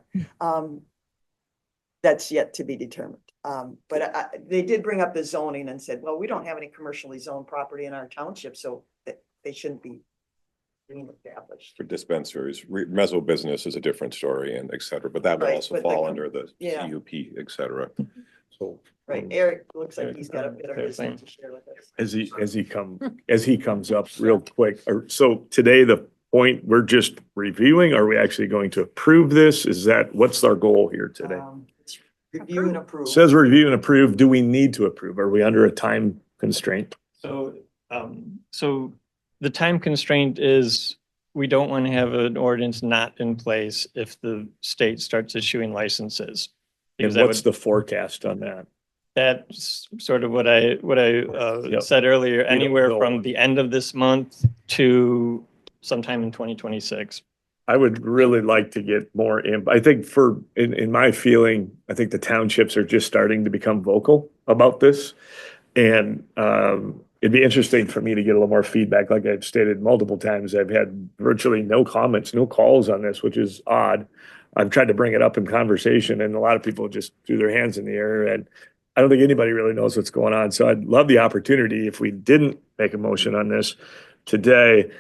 That's yet to be determined. But they did bring up the zoning and said, well, we don't have any commercially zoned property in our township, so they shouldn't be being established. For dispensaries, meso business is a different story and et cetera, but that would Right, also but fall under the yeah. CUP, et cetera. So. Right, Eric looks like he's got a bit of wisdom to share with us. As he comes up real quick, so today the point, we're just reviewing, are we actually going to approve this? What's our goal here today? It's review and approve. Says review and approve, do we need to approve? Are we under a time constraint? So the time constraint is we don't want to have an ordinance not in place if the state starts issuing licenses. And what's the forecast on that? That's sort of what I said earlier, anywhere from the end of this month to sometime in 2026. I would really like to get more I think in my feeling, I think the townships are just starting to become vocal about this. And it'd be interesting for me to get a little more feedback. Like I've stated multiple times, I've had virtually no comments, no calls on this, which is odd. I've tried to bring it up in conversation and a lot of people just threw their hands in the air, and I don't think anybody really knows what's going on. So I'd love the opportunity, if we didn't make a motion on this today,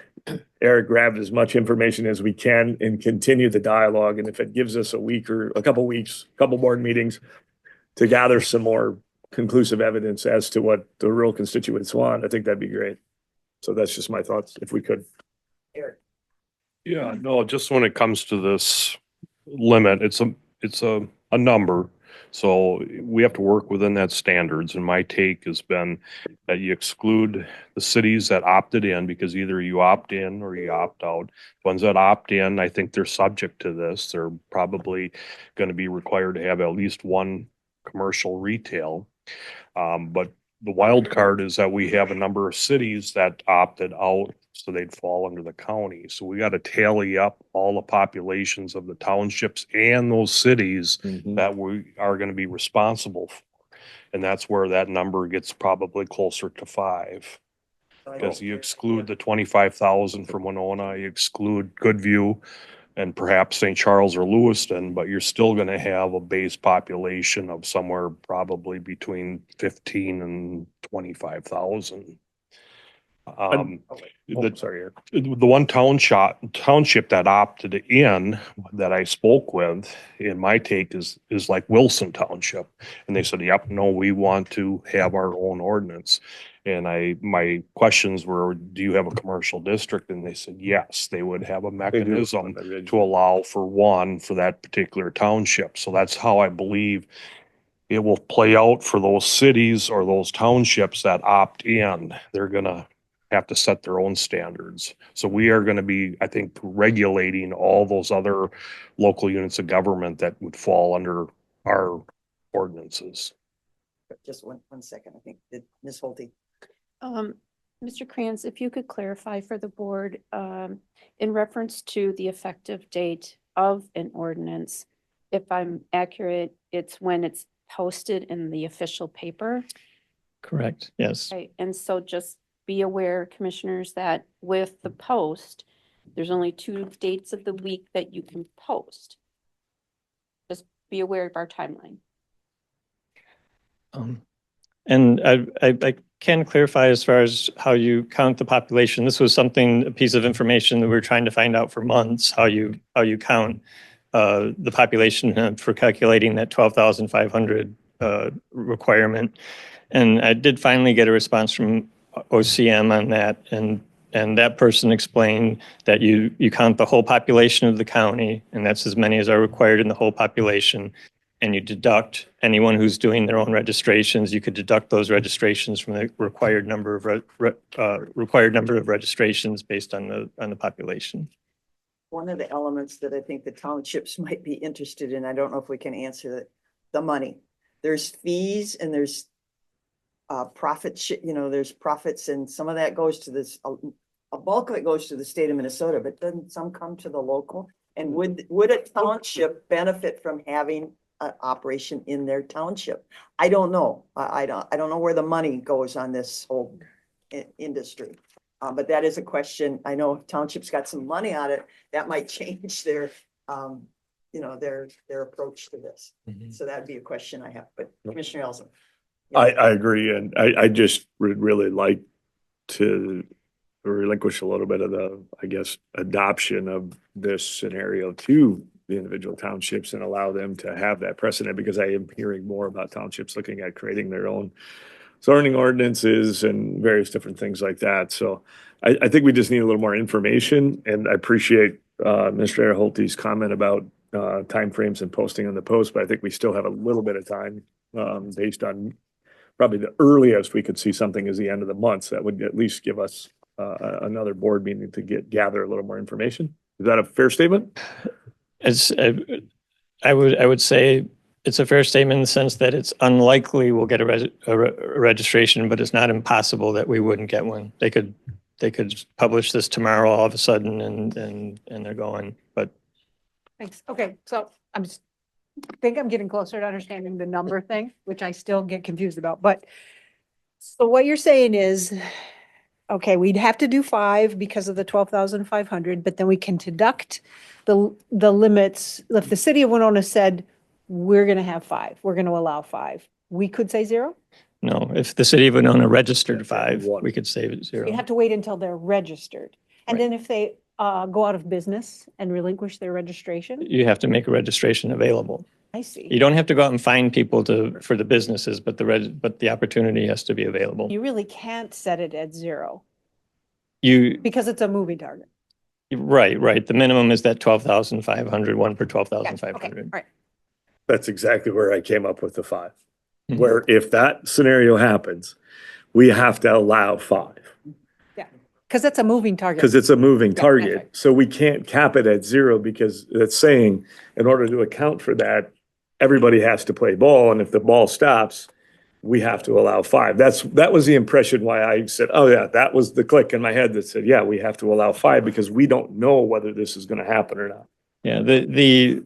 Eric, grab as much information as we can and continue the dialogue. And if it gives us a week or a couple weeks, couple board meetings to gather some more conclusive evidence as to what the rural constituents want, I think that'd be great. So that's just my thoughts, if we could. Eric. Yeah, no, just when it comes to this limit, it's a number. So we have to work within that standards. And my take has been that you exclude the cities that opted in, because either you opt in or you opt out. The ones that opt in, I think they're subject to this. They're probably going to be required to have at least one commercial retail. But the wild card is that we have a number of cities that opted out, so they'd fall under the county. So we got to tally up all the populations of the townships and those cities that we are going to be responsible for. And that's where that number gets probably closer to 5. Because you exclude the 25,000 from Winona, you exclude Goodview and perhaps St. Charles or Lewiston, but you're still going to have a base population of somewhere probably between 15 and 25,000. Sorry, the one township that opted in that I spoke with, in my take, is like Wilson Township. And they said, yep, no, we want to have our own ordinance. And my questions were, do you have a commercial district? And they said, yes, they would have a mechanism to allow for one for that particular township. So that's how I believe it will play out for those cities or those townships that opt in. They're gonna have to set their own standards. So we are gonna be, I think, regulating all those other local units of government that would fall under our ordinances. Just one second, I think, Ms. Holte. Mr. Kranz, if you could clarify for the board, in reference to the effective date of an ordinance, if I'm accurate, it's when it's posted in the official paper. Correct, yes. Right, and so just be aware, commissioners, that with the post, there's only 2 dates of the week that you can post. Just be aware of our timeline. And I can clarify as far as how you count the population. This was something, a piece of information that we were trying to find out for months, how you count the population for calculating that 12,500 requirement. And I did finally get a response from OCM on that. And that person explained that you count the whole population of the county, and that's as many as are required in the whole population. And you deduct anyone who's doing their own registrations. You could deduct those registrations from the required number of registrations based on the population. One of the elements that I think the townships might be interested in, I don't know if we can answer it, the money. There's fees and there's there's profits, and some of that goes to this, a bulk of it goes to the state of Minnesota, but doesn't some come to the local? And would a township benefit from having an operation in their township? I don't know. I don't know where the money goes on this whole industry. But that is a question. I know if townships got some money on it, that might change their approach to this. So that'd be a question I have, but Commissioner Elson. I agree. And I just would really like to relinquish a little bit of the, I guess, adoption of this scenario to the individual townships and allow them to have that precedent, because I am hearing more about townships looking at creating their own zoning ordinances and various different things like that. So I think we just need a little more information, and I appreciate Mr. Holte's comment about timeframes and posting on the post, but I think we still have a little bit of time based on probably the earliest we could see something is the end of the month. So that would at least give us another board meeting to gather a little more information. Is that a fair statement? I would say it's a fair statement in the sense that it's unlikely we'll get a registration, but it's not impossible that we wouldn't get one. They could publish this tomorrow all of a sudden and they're going, but. Thanks. Okay, so I think I'm getting closer to understanding the number thing, which I still get confused about, but so what you're saying is, okay, we'd have to do 5 because of the 12,500, but then we can deduct the limits. If the city of Winona said, we're going to have 5, we're going to allow 5, we could say 0? No, if the city of Winona registered 5, we could say 0. You have to wait until they're registered. And Right. then if they go out of business and relinquish their registration? You have to make a registration available. I see. You don't have to go out and find people for the businesses, but the opportunity has to be available. You really can't set it at 0 You, because it's a moving target. right. The minimum is that 12,500, 1 per Okay, 12,500. right. That's exactly where I came up with the 5. Mhm. Where if that scenario happens, we have to allow 5. Because it's a moving target. Because it's a moving that's target. right. So we can't cap it at 0 because it's saying in order to account for that, everybody has to play ball. And if the ball stops, we have to allow 5. That was the impression why I said, oh yeah, that was the click in my head that said, yeah, we have to allow 5 because we don't know whether this is going to happen or not. Yeah, the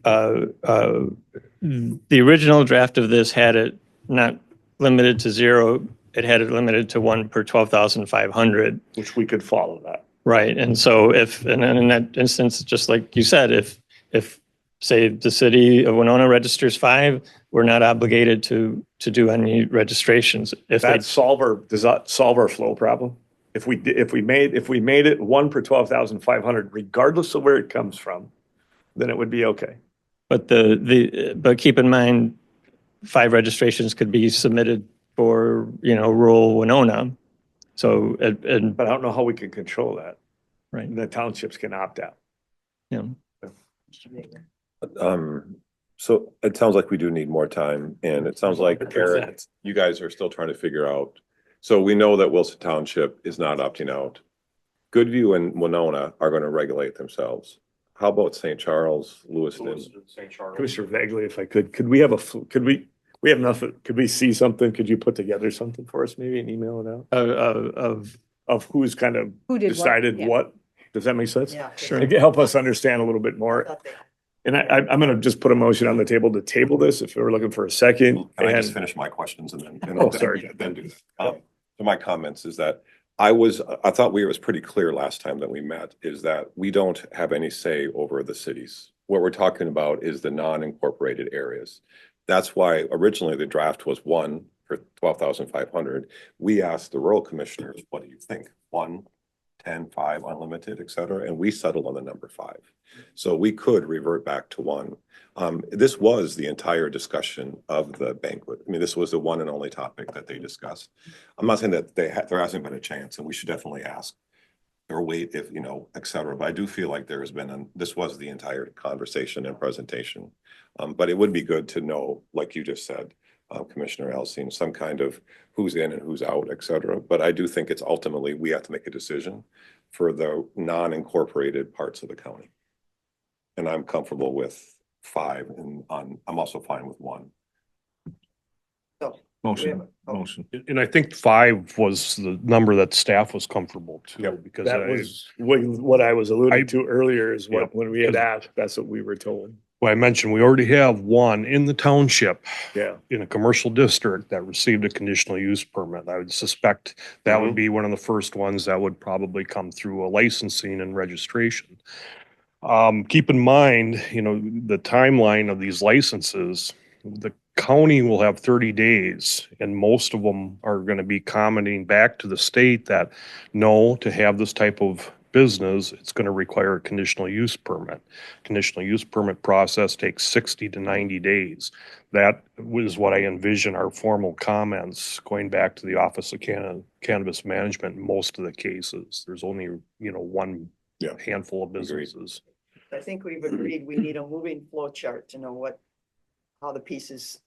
original draft of this had it not limited to 0. It had it limited to 1 per 12,500. Which we could follow that. Right. And so and in that instance, just like you said, if say the city of Winona registers 5, we're not obligated to do any registrations. Does that solve our flow problem? If we made it 1 per 12,500, regardless of where it comes from, then it would be okay. But but keep in mind, 5 registrations could be submitted for, rural Winona. So, and, But I don't know how we can control that. right, The townships can opt out. yeah. So it sounds like we do need more time, and it sounds like, Eric, 100%. you guys are still trying to figure out. So we know that Wilson Township is not opting out. Goodview and Winona are gonna regulate themselves. How about St. Charles, Lewiston? St. Charles. Commissioner Vagley, if I could we have we have enough, could we see something? Could you put together something for us, maybe and email it out? Of who's kind of Who did what? decided Yeah. what? Does that make sense? Yeah. Sure. To help us understand a little bit more. And I'm gonna just put a motion on the table to table this if we're looking for a second. Can I just And- finish my questions and then? Oh, sorry. Then do that. So my comments is that I thought it was pretty clear last time that we met, is that we don't have any say over the cities. What we're talking about is the non-incorporated areas. That's why originally the draft was 1 for 12,500. We asked the rural commissioners, what do you think? 1, 10, 5, unlimited, et cetera, and we settled on the number 5. So we could revert back to 1. This was the entire discussion of the banquet. I mean, this was the one and only topic that they discussed. I'm not saying that there hasn't been a chance, and we should definitely ask or wait if, et cetera. But I do feel like there has been, this was the entire conversation and presentation. But it would be good to know, like you just said, Commissioner Alcine, some kind of who's in and who's out, et cetera. But I do think it's ultimately, we have to make a decision for the non-incorporated parts of the county. And I'm comfortable with 5, and I'm also fine with 1. Motion. And I think 5 was the number that staff was comfortable too, Yep. because That was what I was alluding to earlier is Yep. when we had asked, that's what we were told. well, I mentioned, we already have 1 in the township Yeah. in a commercial district that received a conditional use permit. I would suspect that would be one of the first ones that would probably come through a licensing and registration. Keep in mind, the timeline of these licenses, the county will have 30 days, and most of them are going to be commenting back to the state that no, to have this type of business, it's going to require a conditional use permit. Conditional use permit process takes 60 to 90 days. That was what I envision our formal comments going back to the Office of Cannabis Management in most of the cases. There's only, one handful of businesses. I think we've agreed we need a moving flow chart to know how the pieces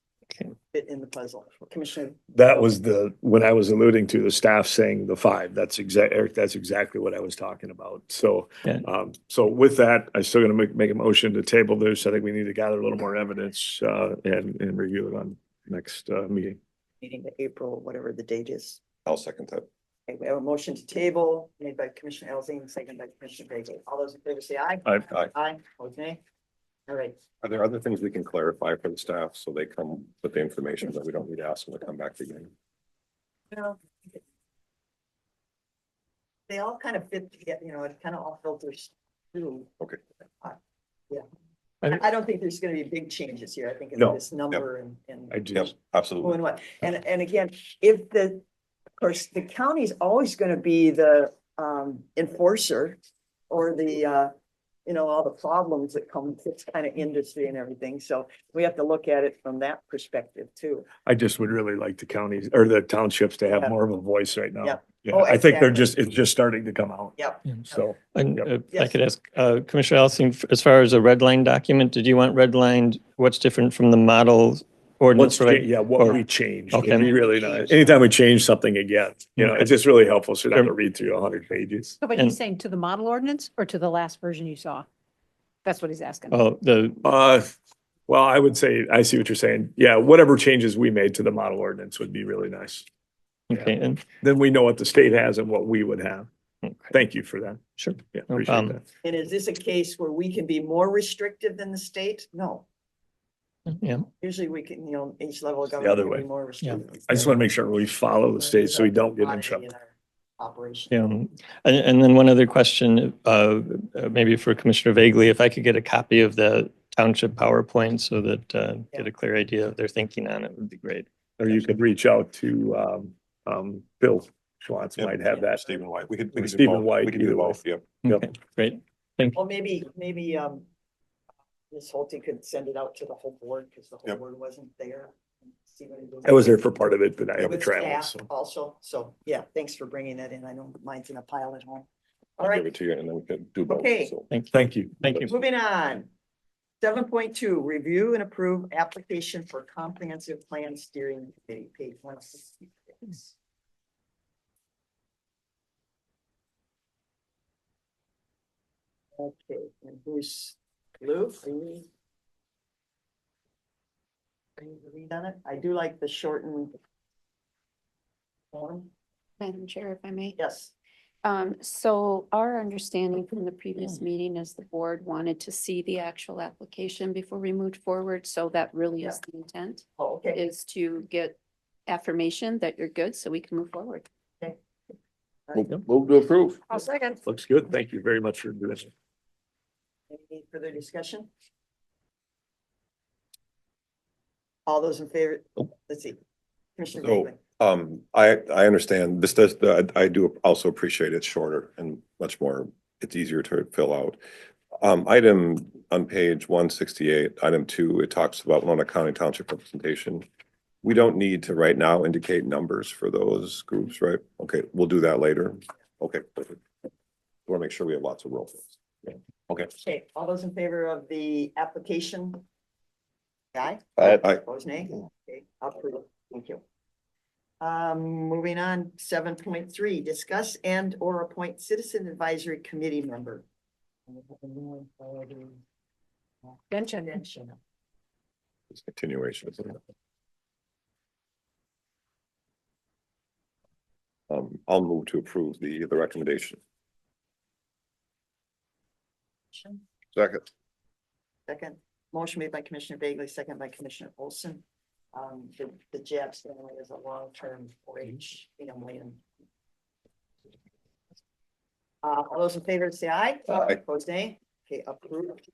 fit in the puzzle. Commissioner. That was when I was alluding to the staff saying the 5, Eric, that's exactly what I was talking about. So, Yeah. So with that, I'm still gonna make a motion to table this. I think we need to gather a little more evidence, and review it on next, meeting. Meeting to April, whatever the date is. I'll second that. Okay, we have a motion to table made by Commissioner Alzine, seconded by Commissioner Bagley. All those in favor say aye. Aye. Aye, opposed nay. All right. Are there other things we can clarify for the staff so they come with the information that we don't need to ask them to come back again? Well, they all kind of fit together, it kind of all filters through. Okay. Yeah. I- I don't think there's gonna be big changes here. I think it's No. this number and. I Yep, just, Who absolutely. and what, and again, of course, the county's always gonna be the enforcer or the all the problems that come with this kind of industry and everything, so we have to look at it from that perspective too. I just would really like the counties or the townships to have Yeah. more of a voice right now. Yep. Yeah, Oh, I think exactly. it's just starting to come out. Yep. So, And Yep. if I Yes. could ask, Commissioner Alcine, as far as a red line document, did you want redlined, what's different from the model ordinance? what Or- we changed. Okay. Would be really nice. Anytime we change something again, it's just really helpful. So you don't have to read through 100 pages. So, but And- he's saying to the model ordinance or to the last version you saw? That's what he's asking. Oh, Well, I would say, I see what you're saying. Yeah, whatever changes we made to the model ordinance would be really nice. okay, and, Then we know what the state has and what we would have. okay, Thank you for that. sure. Yeah, No appreciate problem. that. And is this a case where we can be more restrictive than the state? No, Yeah, usually we can, each level of the government other can be way. more restrictive. I just want to make sure we follow the state so we don't get in trouble. Operation. yeah. And then one other question, maybe for Commissioner Vagley, if I could get a copy of the township PowerPoint so that, get a clear idea of their thinking on it would be great. Or you could reach out to, Bill Schwartz Yep. might have that. Stephen White. We could do Stephen both. White, We can do either way. both, yep. Yep. Okay, great. Well, maybe, Ms. Holte could send it out to the whole board because the whole Yep. board wasn't there. see what it is. I was there for part of it, but I It haven't was traveled, staff so. also, so yeah, thanks for bringing that in. I know mine's in a pile at home. All I'll give right, it to you and then we can do both. Okay. So, Thank you. Thank you. moving on. 7.2, review and approve application for comprehensive plan steering committee, page 166. Okay, and who's Lou? Are you the lead on it? I do like the shortened form. Madam Chair, if I may. Yes. So our understanding from the previous meeting is the board wanted to see the actual application before we moved forward. So that really is the intent, Oh, okay. is to get affirmation that you're good so we can move forward. move to approve. I'll second. Looks good. Thank you very much for doing it. Any further discussion? All those in favor? Let's see. Commissioner So, Bagley. I understand this does, I do also appreciate it's shorter and much more, it's easier to fill out. Item on page 168, item 2, it talks about Winona County Township representation. We don't need to right now indicate numbers for those groups, right? Okay, we'll do that later. Okay, perfect. Want to make sure we have lots of roll calls. Yeah. Okay. Okay, all those in favor of the application? Aye. Aye. Opposed, nay? Okay, approved. Thank you. Moving on, 7.3, discuss and or appoint citizen advisory committee member. Mention. It's continuation. Isn't it? I'll move to approve the recommendation. Second. Second, motion made by Commissioner Bagley, second by Commissioner Olson. The Jabs family is a long-term 4-H family. And all those in favor say aye. Aye. Opposed, nay. Okay, approved.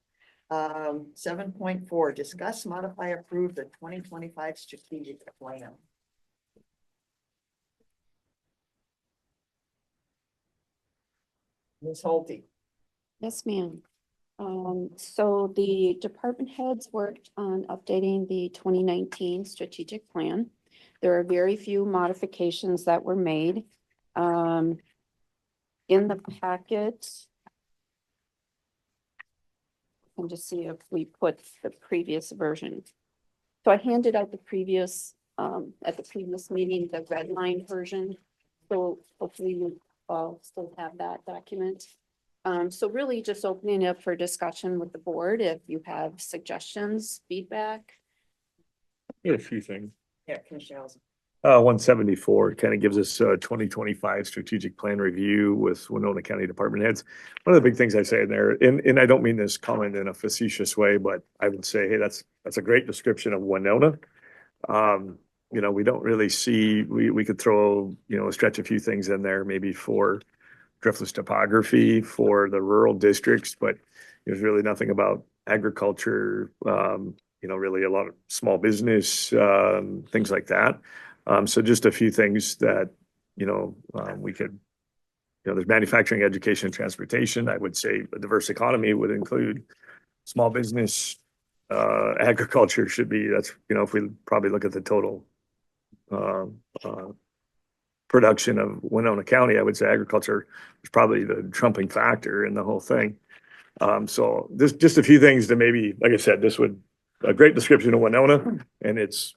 7.4, discuss, modify, approve the 2025 strategic plan. Ms. Holte. Yes, ma'am. So the department heads worked on updating the 2019 strategic plan. There are very few modifications that were made. In the packet, and just see if we put the previous version. So I handed out the previous, at the previous meeting, the red line version. So hopefully you all still have that document. So really just opening up for discussion with the board if you have suggestions, feedback. A few things. Yeah, Commissioner Olson. 174 kind of gives us a 2025 strategic plan review with Winona County department heads. One of the big things I say in there, and I don't mean this comment in a facetious way, but I would say, hey, that's a great description of Winona. You know, we don't really see, we could throw, you know, stretch a few things in there, maybe for driftless topography for the rural districts, but there's really nothing about agriculture, you know, really a lot of small business, things like that. So just a few things that, you know, we could, you know, there's manufacturing, education, transportation. I would say a diverse economy would include small business, agriculture should be, that's, you know, if we probably look at the total production of Winona County, I would say agriculture is probably the trumping factor in the whole thing. So this, just a few things to maybe, like I said, this would, a great description of Winona and its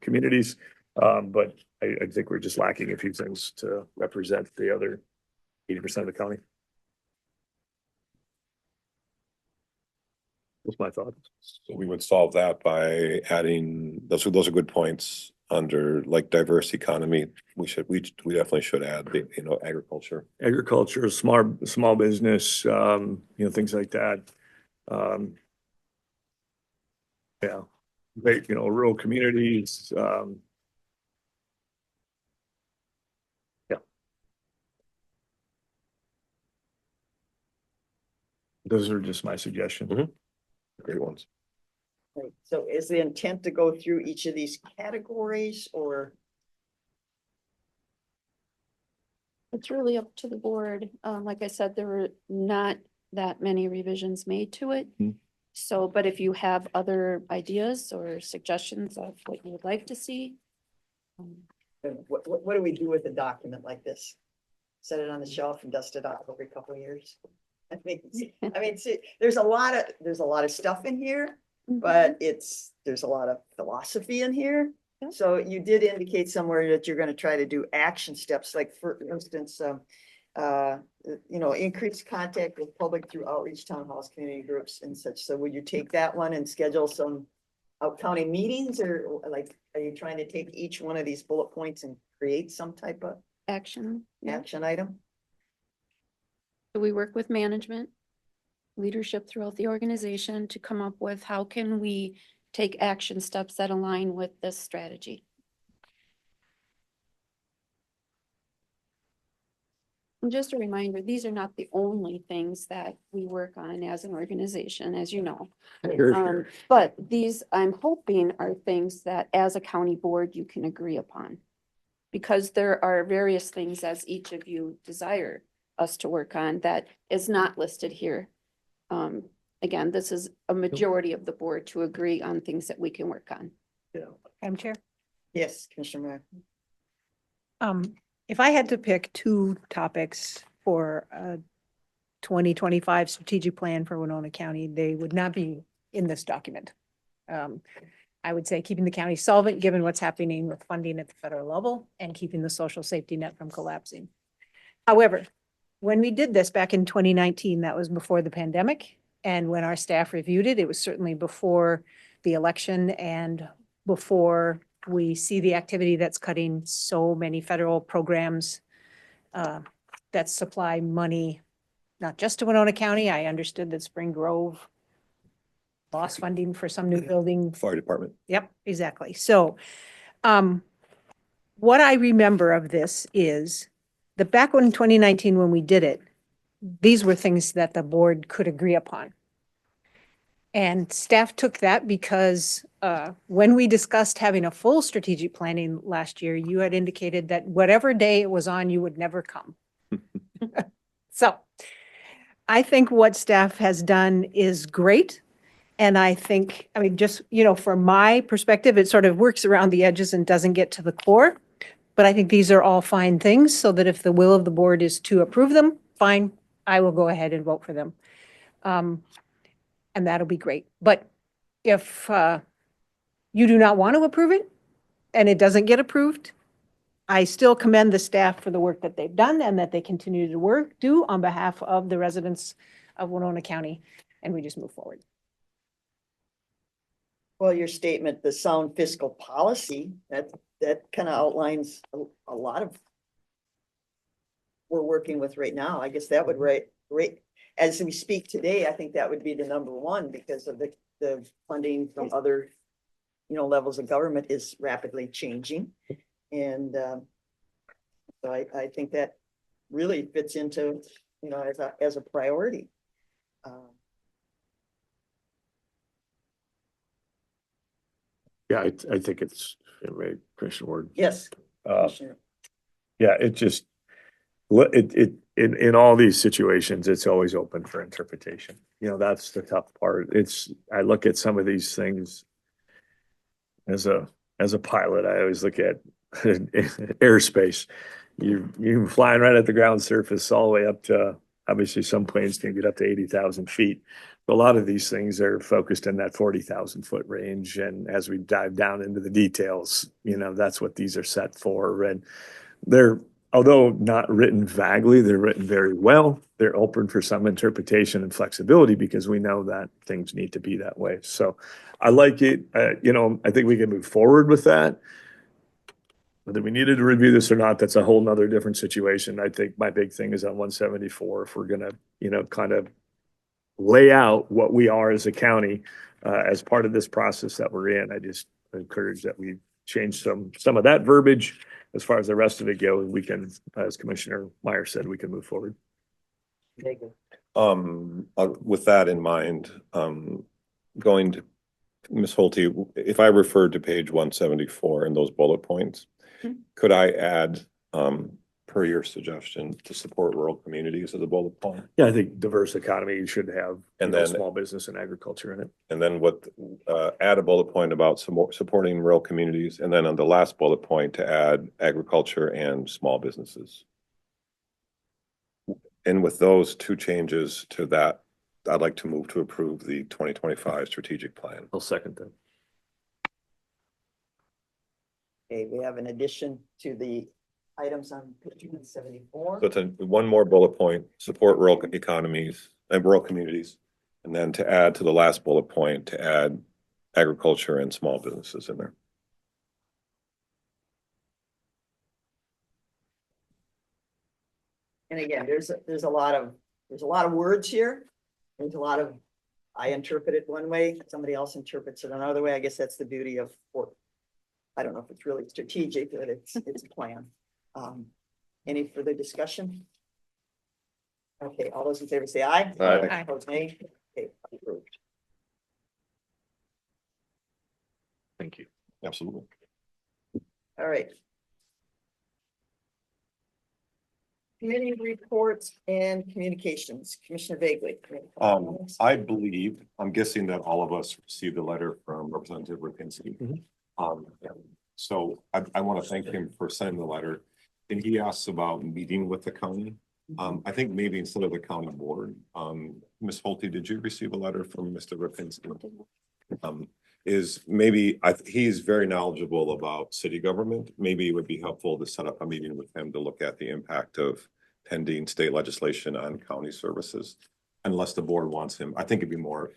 communities. But I think we're just lacking a few things to represent the other 80% of the county. That's my thought. So we would solve that by adding, those are good points under like diverse economy. We definitely should add, you know, agriculture. Agriculture, small business, you know, things like that. Yeah, great, you know, rural communities, yeah. Those are just my suggestions. Great ones. Right, so is the intent to go through each of these categories or? It's really up to the board. Like I said, there were not that many revisions made to it. So, but if you have other ideas or suggestions of what you would like to see. And what do we do with a document like this? Set it on the shelf and dust it off every couple of years? See, there's a lot of stuff in here, but there's a lot of philosophy in here. Yep. So you did indicate somewhere that you're gonna try to do action steps, like for instance, increase contact with public through outreach, town halls, community groups and such. So would you take that one and schedule some out-county meetings, or like, are you trying to take each one of these bullet points and create some type of Action. Yeah. action item? So we work with management, leadership throughout the organization to come up with how can we take action steps that align with this strategy. And just a reminder, these are not the only things that we work on as an organization, as you know. But these, I'm hoping, are things that as a county board, you can agree upon. Because there are various things as each of you desire us to work on that is not listed here. Again, this is a majority of the board to agree on things that we can work on. Madam Chair? Yes, Commissioner Mayor. If I had to pick two topics for a 2025 strategic plan for Winona County, they would not be in this document. I would say keeping the county solvent, given what's happening with funding at the federal level, and keeping the social safety net from collapsing. However, when we did this back in 2019, that was before the pandemic. And when our staff reviewed it, it was certainly before the election and before we see the activity that's cutting so many federal programs that supply money, not just to Winona County. I understood that Spring Grove lost funding for some new building. Fire department. Yep, exactly. So what I remember of this is that back in 2019, when we did it, these were things that the board could agree upon. And staff took that because when we discussed having a full strategic planning last year, you had indicated that whatever day it was on, you would never come. So I think what staff has done is great. And I think, I mean, just, from my perspective, it sort of works around the edges and doesn't get to the core. But I think these are all fine things, so that if the will of the board is to approve them, fine, I will go ahead and vote for them. And that'll be great. But if you do not want to approve it and it doesn't get approved, I still commend the staff for the work that they've done and that they continue to do on behalf of the residents of Winona County, and we just move forward. Well, your statement, the sound fiscal policy, that kind of outlines a lot of we're working with right now. I guess that would right as we speak today, I think that would be the number one, because of the funding from other, levels of government is rapidly changing. And so I think that really fits into, as a priority. Yeah, I think it's, Commissioner Ward. Yes. Yeah, it just, in all these situations, it's always open for interpretation. That's the tough part. I look at some of these things as a pilot. I always look at airspace. You're flying right at the ground surface all the way up to, obviously some planes can get up to 80,000 feet. A lot of these things are focused in that 40,000 foot range. And as we dive down into the details, that's what these are set for. And they're, although not written vaguely, they're written very well. They're open for some interpretation and flexibility because we know that things need to be that way. So I like it. I think we can move forward with that. Whether we needed to review this or not, that's a whole nother different situation. I think my big thing is on 174. If we're gonna, kind of lay out what we are as a county as part of this process that we're in, I just encourage that we change some of that verbiage. As far as the rest of it goes, we can, as Commissioner Meyer said, we can move forward. With that in mind, going to Ms. Holte, if I referred to page 174 and those bullet points, could I add per your suggestion, to support rural communities as a bullet point. Yeah, I think diverse economy should have, And then- small business and agriculture in it. And then add a bullet point about supporting rural communities, and then on the last bullet point to add agriculture and small businesses. And with those two changes to that, I'd like to move to approve the 2025 strategic plan. I'll second that. Okay, we have an addition to the items on page 174. So it's one more bullet point, support rural economies and rural communities. And then to add to the last bullet point, to add agriculture and small businesses in there. And again, there's a lot of words here. There's a lot of, I interpret it one way, somebody else interprets it another way. I guess that's the beauty of work. I don't know if it's really strategic, but it's a plan. Any further discussion? Okay, all those in favor say aye. Aye. Opposed, nay. Okay, approved. Thank you. Absolutely. All right. Committee reports and communications. Commissioner Vagley. I believe, I'm guessing that all of us received a letter from Representative Rapinski. So I want to thank him for sending the letter. And he asks about meeting with the county. I think maybe instead of the county board, Ms. Holte, did you receive a letter from Mr. Rapinski? He's very knowledgeable about city government. Maybe it would be helpful to set up a meeting with him to look at the impact of pending state legislation on county services. Unless the board wants him, I think it'd be more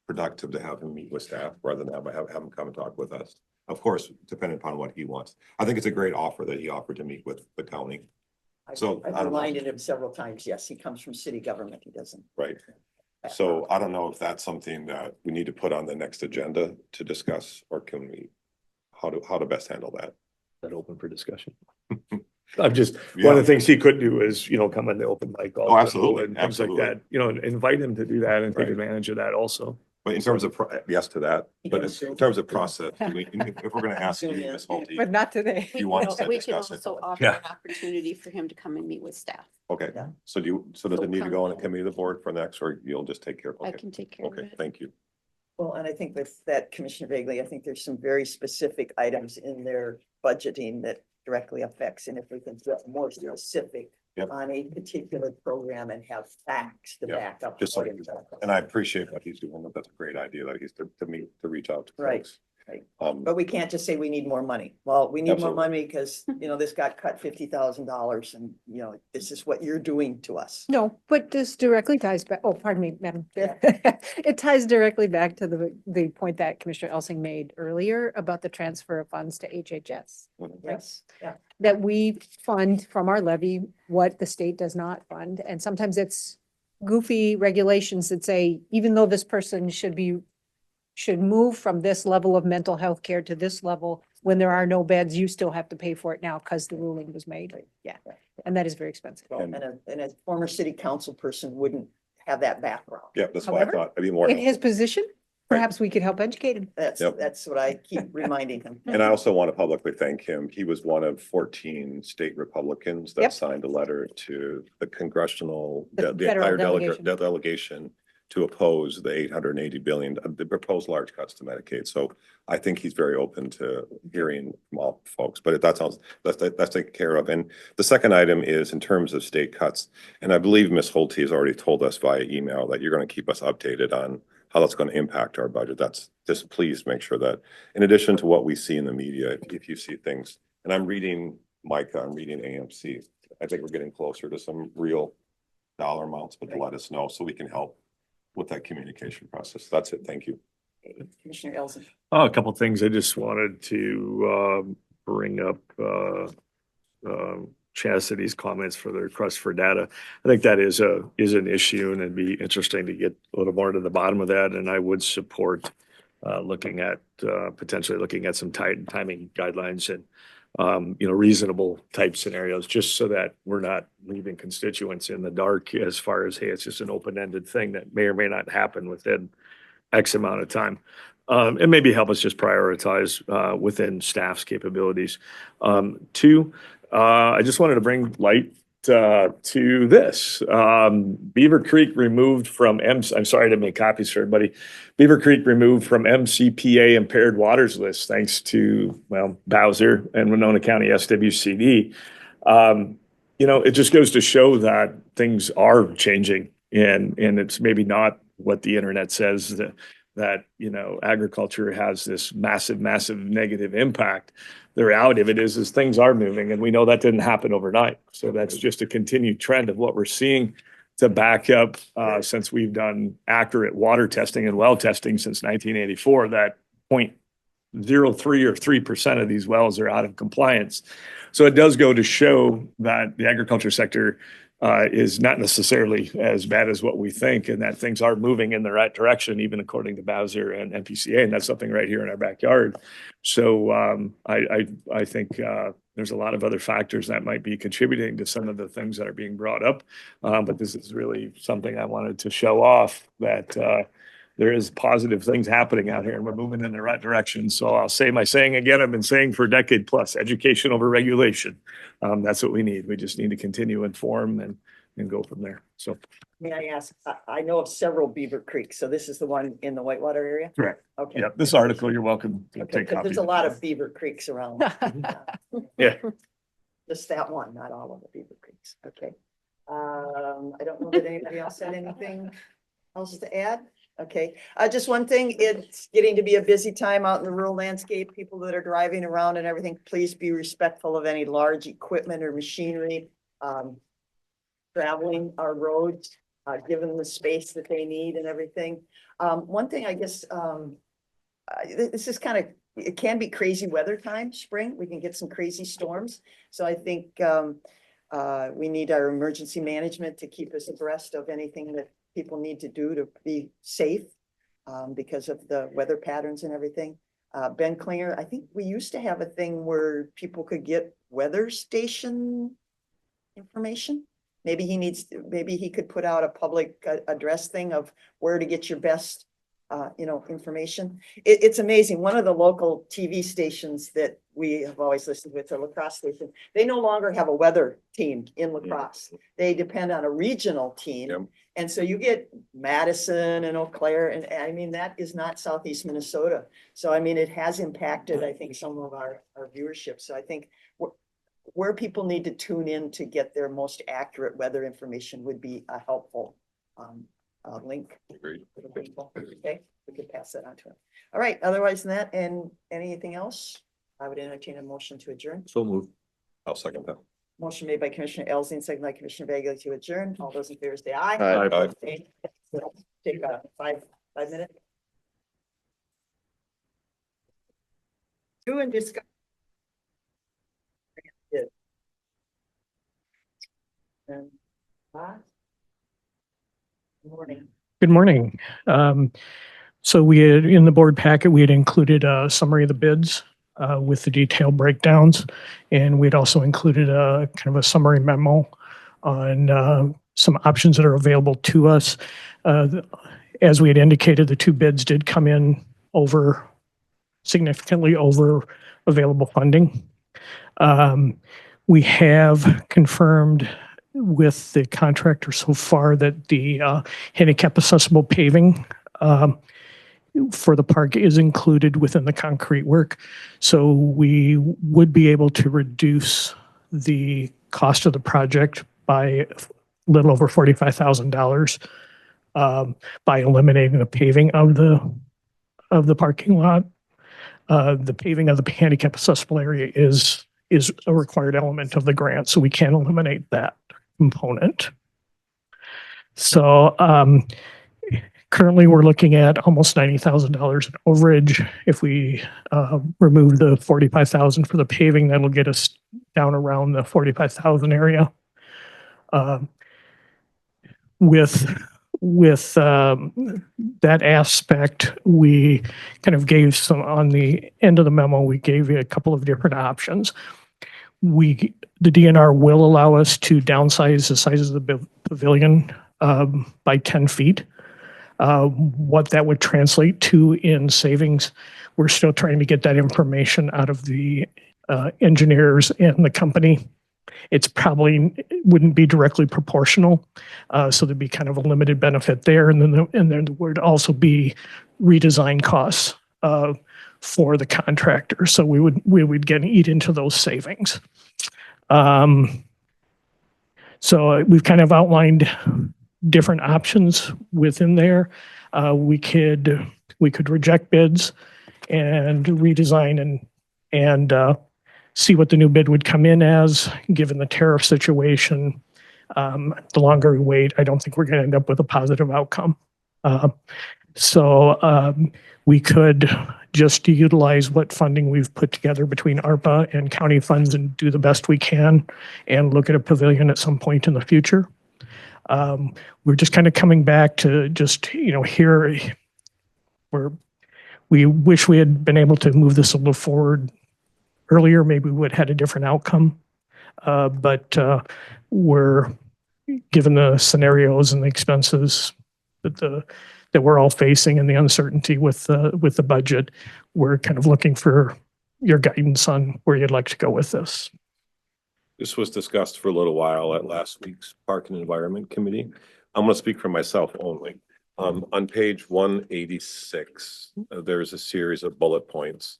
productive to have him meet with staff rather than have him come and talk with us. Of course, depending upon what he wants. I think it's a great offer that he offered to meet with the county. So I've reminded him several times, yes, he comes from city government, he doesn't. Right. So I don't know if that's something that we need to put on the next agenda to discuss, or can we, how to best handle that? That open for discussion. I'm just, one of the things he could do is, come in the open mic. Oh, absolutely, And things like that, and invite him to do that and take Right. advantage of that also. But in terms of, yes to that, but in terms of process, if we're gonna ask you, Ms. Holte, But not today. you want us to We could discuss it? also offer an opportunity for him to come and meet with staff. Okay, Yeah. so does it need to go on a committee of the board for next, or you'll just take care of it? I Okay. can take care of Okay, it. thank you. Well, and I think with that, Commissioner Vagley, I think there's some very specific items in their budgeting that directly affects, and if we can get more specific Yep. on a particular program and have facts to Yeah, back up. just what like- it's about. And I appreciate what he's doing. That's a great idea that he's to reach out to Right, folks. right. Um, But we can't just say we need more money. Well, we need more Absolutely. money because, this got cut $50,000 and, this is what you're doing to us. No, but this directly ties back, oh, pardon me, Madam. It ties directly back to the point that Commissioner Elsing made earlier about the transfer of funds to HHS. Yes, yeah. That we fund from our levy what the state does not fund. And sometimes it's goofy regulations that say, even though this person should move from this level of mental health care to this level, when there are no beds, you still have to pay for it now because the ruling was made. Yeah, and that is very expensive. And a former city council person wouldn't have that background. Yeah, that's why I However, thought it'd be more. In his position, perhaps we could help educate him. That's Yep. what I keep reminding him. And I also want to publicly thank him. He was one of 14 state Republicans that Yep. signed a letter to the congressional, The the federal entire delegation. delegation to oppose the $880 billion, the proposed large cuts to Medicaid. So I think he's very open to hearing from all folks, but that's taken care of. And the second item is in terms of state cuts. And I believe Ms. Holte has already told us via email that you're going to keep us updated on how that's going to impact our budget. That's just, please make sure that in addition to what we see in the media, if you see things, and I'm reading Micah, I'm reading AMC, I think we're getting closer to some real dollar amounts, but to let us know so we can help with that communication process. That's it. Thank you. Commissioner Elson. A couple of things I just wanted to bring up. Chastity's comments for the request for data. I think that is an issue, and it'd be interesting to get a little more to the bottom of that. And I would support potentially looking at some timing guidelines and reasonable type scenarios, just so that we're not leaving constituents in the dark as far as, hey, it's just an open-ended thing that may or may not happen within X amount of time. And maybe help us just prioritize within staff's capabilities. Two, I just wanted to bring light to this. Beaver Creek removed from I'm sorry to make copies for everybody. Beaver Creek removed from MCPA impaired waters list, thanks to, well, Bowser and Winona County SWCD. It just goes to show that things are changing, and it's maybe not what the internet says, that agriculture has this massive negative impact. The reality of it is things are moving, and we know that didn't happen overnight. So that's just a continued trend of what we're seeing to back up, since we've done accurate water testing and well testing since 1984, that 0.03 or 3% of these wells are out of compliance. So it does go to show that the agriculture sector is not necessarily as bad as what we think, and that things are moving in the right direction, even according to Bowser and NPCA, and that's something right here in our backyard. So I think there's a lot of other factors that might be contributing to some of the things that are being brought up, but this is really something I wanted to show off, that there is positive things happening out here, and we're moving in the right direction. So I'll say my saying again, I've been saying for a decade plus: education over regulation. That's what we need. We just need to continue to inform and go from there. So. May I ask, I know of several Beaver Creeks, so this is the one in the Whitewater area? Correct. Okay. Yeah, this article, you're welcome to Okay, take 'cause copies. there's a lot of Beaver Creeks around. Yeah. Just that one, not all of the Beaver Creeks. Okay. I don't know that anybody else had anything else to add. Okay, just one thing, it's getting to be a busy time out in the rural landscape. People that are driving around and everything, please be respectful of any large equipment or machinery traveling our roads, given the space that they need and everything. One thing, I guess, this is kind of, it can be crazy weather time, spring. We can get some crazy storms. So I think we need our emergency management to keep us abreast of anything that people need to do to be safe because of the weather patterns and everything. Ben Klinger, I think we used to have a thing where people could get weather station information. Maybe he could put out a public address thing of where to get your best information. It's amazing. One of the local TV stations that we have always listened with, the La Crosse station, they no longer have a weather team in La Crosse. They depend on a regional team. Yep. And so you get Madison and Eau Claire, and I mean, that is not Southeast Minnesota. So I mean, it has impacted, I think, some of our viewership. So I think where people need to tune in to get their most accurate weather information would be a helpful link. Agreed. Okay, we could pass that on to him. All right, otherwise than that, and anything else, I would entertain a motion to adjourn. So moved. I'll second that. Motion made by Commissioner Elzine, second by Commissioner Vega to adjourn. All those in favor say aye. Aye. Aye. Okay, take a five minute. Do and discuss. And good morning. Good morning. So we had, in the board packet, we had included a summary of the bids with the detailed breakdowns. And we'd also included a kind of a summary memo on some options that are available to us. As we had indicated, the two bids did come in significantly over available funding. We have confirmed with the contractor so far that the handicap accessible paving for the park is included within the concrete work. So we would be able to reduce the cost of the project by a little over $45,000 by eliminating the paving of the parking lot. The paving of the handicap accessible area is a required element of the grant, so we can eliminate that component. So currently we're looking at almost $90,000 in overage. If we remove the $45,000 for the paving, that'll get us down around the $45,000 area. With that aspect, we kind of gave some, on the end of the memo, we gave you a couple of different options. The DNR will allow us to downsize the size of the pavilion by 10 feet. What that would translate to in savings, we're still trying to get that information out of the engineers and the company. it's probably wouldn't be directly proportional. So there'd be kind of a limited benefit there. And then there would also be redesign costs for the contractor. So we would eat into those savings. So we've kind of outlined different options within there. We could reject bids and redesign and see what the new bid would come in as, given the tariff situation. The longer we wait, I don't think we're going to end up with a positive outcome. So we could just utilize what funding we've put together between ARPA and county funds and do the best we can and look at a pavilion at some point in the future. We're just kind of coming back to just, here we wish we had been able to move this a little forward earlier. Maybe we would have had a different outcome. But we're, given the scenarios and the expenses that we're all facing and the uncertainty with the budget, we're kind of looking for your guidance on where you'd like to go with this. This was discussed for a little while at last week's Park and Environment Committee. I'm going to speak for myself only. On page 186, there's a series of bullet points.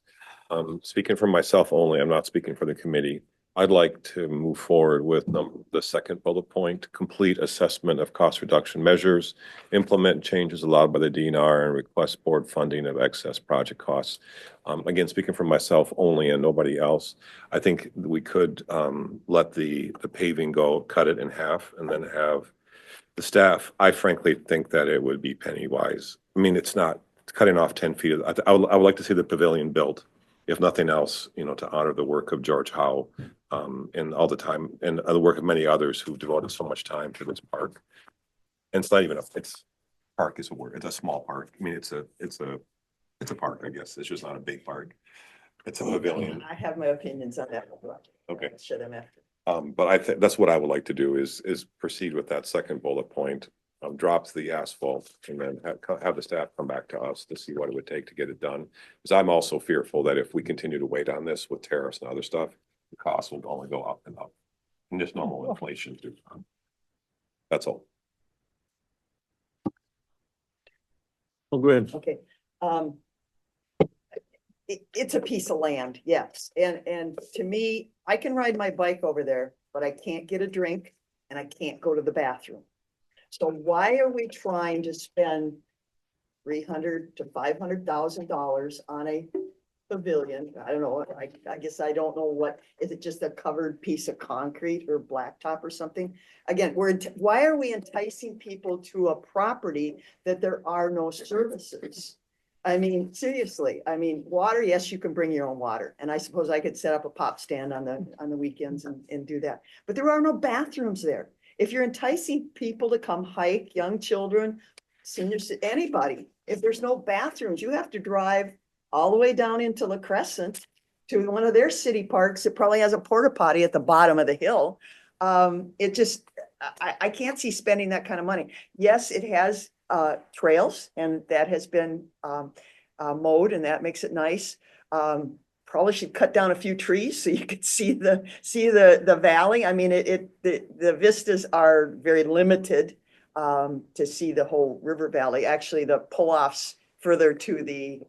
Speaking for myself only, I'm not speaking for the committee. I'd like to move forward with the second bullet point: complete assessment of cost reduction measures, implement changes allowed by the DNR, and request board funding of excess project costs. Again, speaking for myself only and nobody else, I think we could let the paving go, cut it in half, and then have the staff. I frankly think that it would be penny wise. I mean, it's not cutting off 10 feet. I would like to see the pavilion built, if nothing else, to honor the work of George Howe and all the time, and the work of many others who've devoted so much time to this park. And it's not even park is a word. It's a small park. I mean, it's a park, I guess. It's just not a big park. It's a pavilion. I have my opinions on that. Okay. I'll share them after. But I think that's what I would like to do is proceed with that second bullet point, drops the asphalt, and then have the staff come back to us to see what it would take to get it done. Because I'm also fearful that if we continue to wait on this with tariffs and other stuff, the costs will only go up and up. And just normal inflation too. That's all. Oh, go ahead. Okay. It's a piece of land, yes. And to me, I can ride my bike over there, but I can't get a drink and I can't go to the bathroom. So why are we trying to spend $300,000 to $500,000 on a pavilion? I don't know. I guess I don't know what, is it just a covered piece of concrete or blacktop or something? Again, why are we enticing people to a property that there are no services? I mean, seriously, water, yes, you can bring your own water. And I suppose I could set up a pop stand on the weekends and do that. But there are no bathrooms there. If you're enticing people to come hike, young children, seniors, anybody, if there's no bathrooms, you have to drive all the way down into La Crescent to one of their city parks. It probably has a porta potty at the bottom of the hill. It just, I can't see spending that kind of money. Yes, it has trails, and that has been mowed, and that makes it nice. Probably should cut down a few trees so you could see the valley. I mean, the vistas are very limited to see the whole river valley. Actually, the pull-offs further to the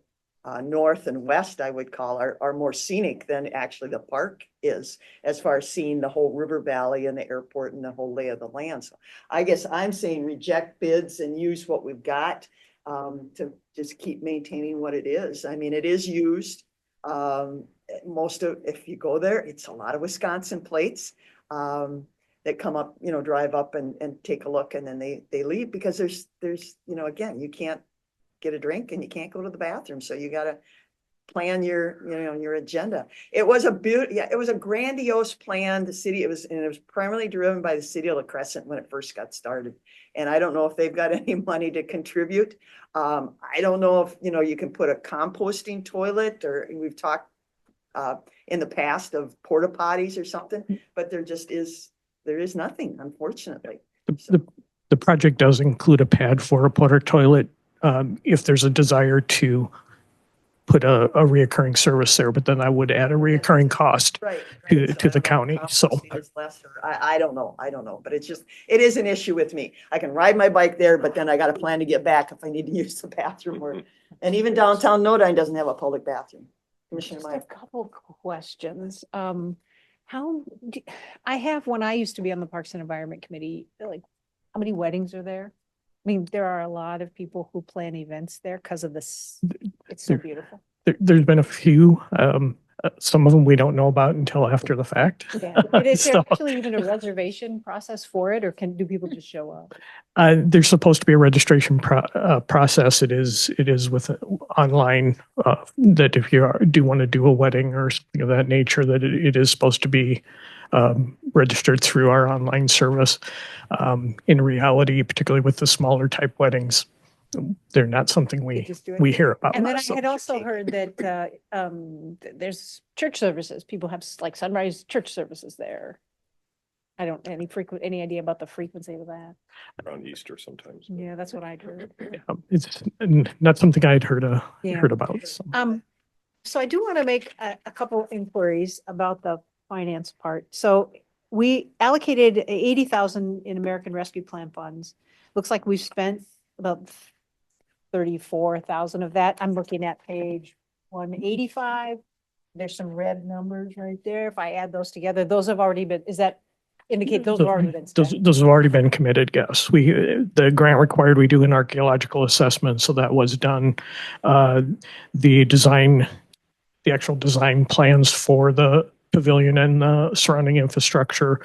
north and west, I would call, are more scenic than actually the park is, as far as seeing the whole river valley and the airport and the whole lay of the land. So I guess I'm saying reject bids and use what we've got to just keep maintaining what it is. I mean, it is used. If you go there, it's a lot of Wisconsin plates that come up, drive up and take a look, and then they leave because there's, again, you can't get a drink and you can't go to the bathroom. So you got to plan your agenda. It was it was a grandiose plan. The city, it was primarily driven by the city of La Crescent when it first got started. And I don't know if they've got any money to contribute. I don't know if, you can put a composting toilet, or we've talked in the past of porta potties or something, but there is nothing, unfortunately. The project does include a pad for a porta toilet if there's a desire to put a reoccurring service there, but then I would add a reoccurring cost Right. to So I the don't know if county, so. composting is less or- I don't know, but it's just, it is an issue with me. I can ride my bike there, but then I got a plan to get back if I need to use the bathroom or, and even downtown Nodine doesn't have a public bathroom. Commissioner Just a Meyer. couple questions. I have, when I used to be on the Parks and Environment Committee, like, how many weddings are there? I mean, there are a lot of people who plan events there because of this. It's so There- beautiful. There's been a few, some of them we don't know about until after the fact. Yeah. And is there So, actually even a reservation process for it, or do people just show up? there's supposed to be a registration process. It is with online, that if you do want to do a wedding or something of that nature, that it is supposed to be registered through our online service. In reality, particularly with the smaller type weddings, they're not something just do it. we hear about. And then I so. had also heard that there's church services. People have like sunrise church services there. I don't, any idea about the frequency of that? Around Easter sometimes. Yeah, that's what I'd heard. It's not something I'd heard Yeah. about. So. So I do want to make a couple inquiries about the finance part. So we allocated 80,000 in American Rescue Plan funds. Looks like we've spent about 34,000 of that. I'm looking at page 185. There's some red numbers right there. If I add those together, those have already been, is that indicate those have already been spent? Those have already been committed, yes. The grant required we do an archaeological assessment, so that was done. The actual design plans for the pavilion and the surrounding infrastructure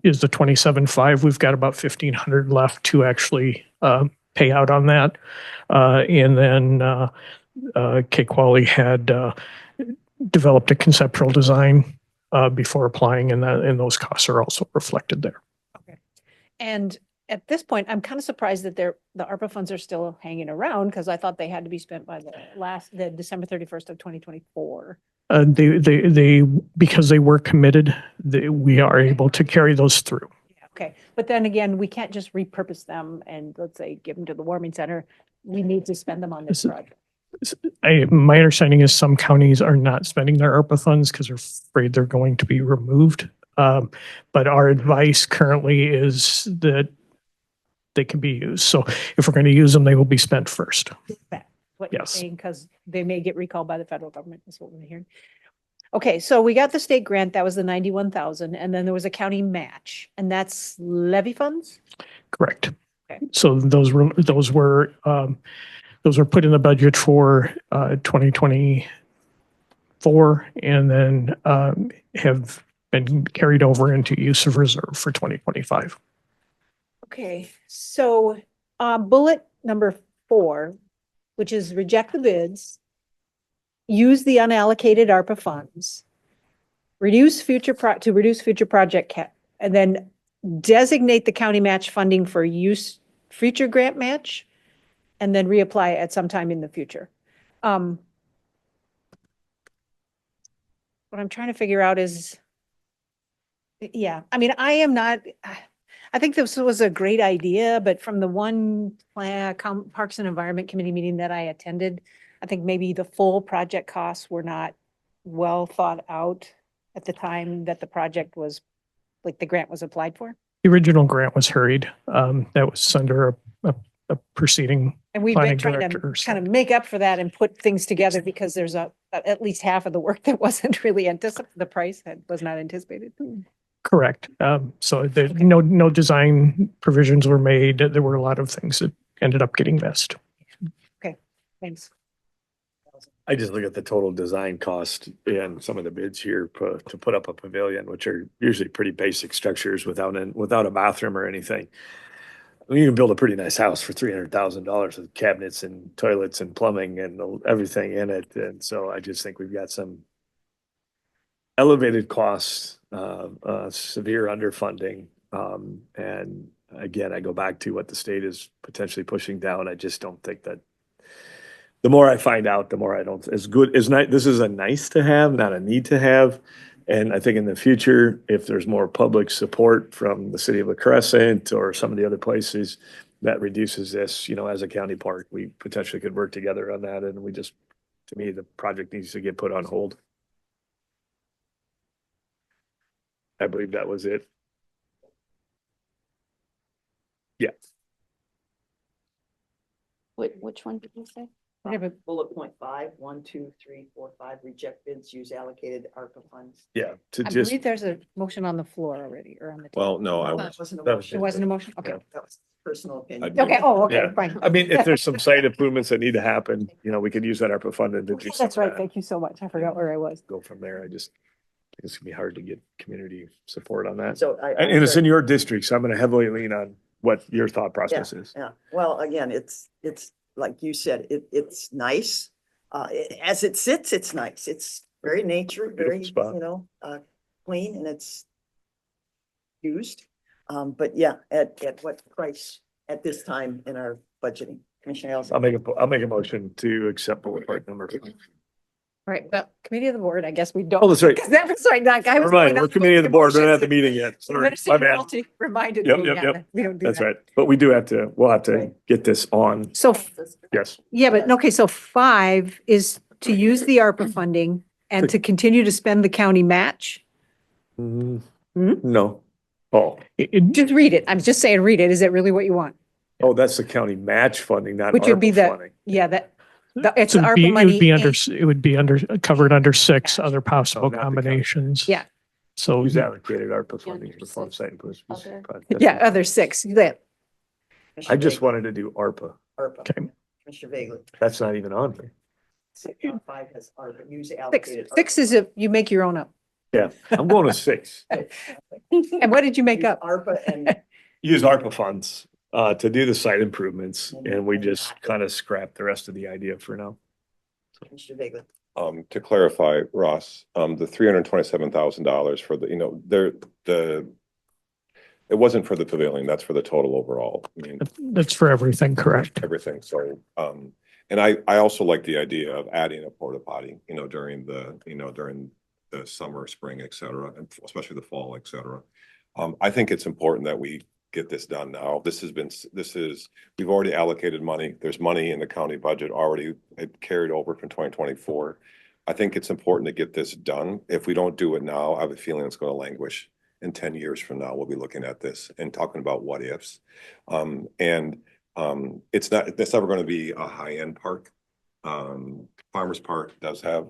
is the 27.5. We've got about 1,500 left to actually pay out on that. And then K-Quali had developed a conceptual design before applying, and those costs are also reflected there. Okay. And at this point, I'm kind of surprised that the ARPA funds are still hanging around, because I thought they had to be spent by the December 31st of 2024. They because they were committed, we are able to carry those through. Okay, but then again, we can't just repurpose them and, let's say, give them to the warming center. We need to spend them on this project. My understanding is some counties are not spending their ARPA funds because they're afraid they're going to be removed. But our advice currently is that they can be used. So if we're going to use them, they will be spent first. What you're Yes. saying, because they may get recalled by the federal government, is what we're hearing. Okay, so we got the state grant, that was the 91,000, and then there was a county match, and that's levy funds? Correct. Okay. So those were put in the budget for 2024, and then have been carried over into use of reserve for 2025. Okay, so bullet number 4, which is reject the bids, use the unallocated ARPA funds, reduce future project cap, and then designate the county match funding for future grant match, and then reapply at some time in the future. What I'm trying to figure out is, yeah, I mean, I think this was a great idea, but from the one Parks and Environment Committee meeting that I attended, I think maybe the full project costs were not well thought out at the time that the project was, like, the grant was applied for. The original grant was hurried. That was under a proceeding And we've been planning trying to director. So- kind of make up for that and put things together, because there's at least half of the work that wasn't really anticipated, the price was not anticipated. Correct. So no design provisions were made. There were a lot of things that ended up getting missed. Okay, thanks. I just look at the total design cost and some of the bids here to put up a pavilion, which are usually pretty basic structures without a bathroom or anything. I mean, you can build a pretty nice house for $300,000 with cabinets and toilets and plumbing and everything in it. And so I just think we've got some elevated costs, severe underfunding. And again, I go back to what the state is potentially pushing down. I just don't think that, the more I find out, the more I don't, this is a nice to have, not a need to have. And I think in the future, if there's more public support from the city of La Crescent or some of the other places, that reduces this, as a county park, we potentially could work together on that, and we just To me, the project needs to get put on hold. I believe that was it. Yeah. Which one did you say? Bullet point 5, 1, 2, 3, 4, 5, reject bids, use allocated ARPA funds. Yeah, to I just, believe there's a motion on the floor already or on the. Well, no, I That wasn't a that was motion. It wasn't a motion? Okay. That was personal opinion. I- Okay, oh, okay, yeah. fine. I mean, if there's some site improvements that need to happen, you know, we could use that ARPA funding to do some That's of right. that. Thank you so much. I forgot where I was. Go from there. I just, it's gonna be hard to get community support on that. So And it's in your district, so I'm gonna heavily lean on what your thought process is. Yeah, well, again, it's like you said, it's nice. As it sits, it's nice. It's very nature, very, Beautiful spot. you know, clean, and it's used. But yeah, at what price at this time in our budgeting? Commissioner Elson? I'll make a motion to accept bullet point number 5. Right, well, committee of the board, I guess we don't. Oh, that's right. Because that was right, that guy was. Never mind, going we're down committee of the board, we're not at the motions. meeting yet. Sorry, my Administrative bad. Realty reminded Yep, me, yep, yeah, yep. that we don't do That's that. right. But we do have to, we'll have to get this on. So, Yes. yeah, but, okay, so 5 is to use the ARPA funding and to continue to spend the county match. No. Oh, Just read it. I'm just saying, read it. Is that really what you want? oh, that's the county match funding, not Which would be ARPA the, funding. yeah, it's So the it would be, ARPA it would money. be under, and- it would be under, covered under 6 other possible not the county. combinations. Yeah. So Who's allocated ARPA funding under for farm six site improvements? other- Yeah, other 6. That, I just wanted to do ARPA. ARPA. Okay. Commissioner Bailey. That's not even on here. 5 has ARPA, use 6. allocated. 6 is if you make your own up. Yeah, I'm going to 6. And what did you make up? ARPA and Use ARPA funds to do the site improvements, and we just kind of scrap the rest of the idea for now. Commissioner Bailey. To clarify, Ross, the $327,000 for the, you know, it wasn't for the pavilion, that's for the total overall. I mean, that's for everything, correct? everything, so, and I also like the idea of adding a porta potty, you know, during the summer, spring, et cetera, and especially the fall, et cetera. I think it's important that we get this done now. We've already allocated money. There's money in the county budget already carried over from 2024. I think it's important to get this done. If we don't do it now, I have a feeling it's going to languish. In 10 years from now, we'll be looking at this and talking about what ifs. It's never going to be a high-end park. Farmers Park does have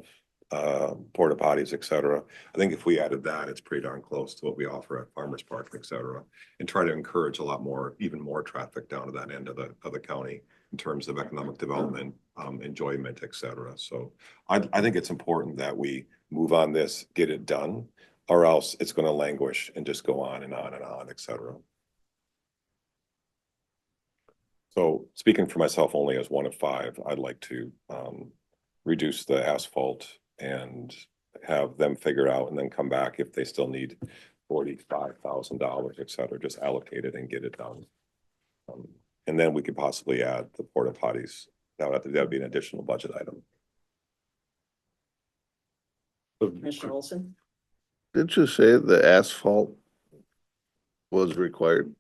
porta potties, et cetera. I think if we added that, it's pretty darn close to what we offer at Farmers Park, et cetera, and try to encourage a lot more, even more traffic down to that end of the county in terms of economic development, enjoyment, et cetera. So I think it's important that we move on this, get it done, or else it's going to languish and just go on and on and on, et cetera. So speaking for myself only as one of 5, I'd like to reduce the asphalt and have them figure out and then come back if they still need $45,000, et cetera, just allocate it and get it done. And then we could possibly add the porta potties. That would be an additional budget item. Commissioner Olson. Didn't you say the asphalt was required?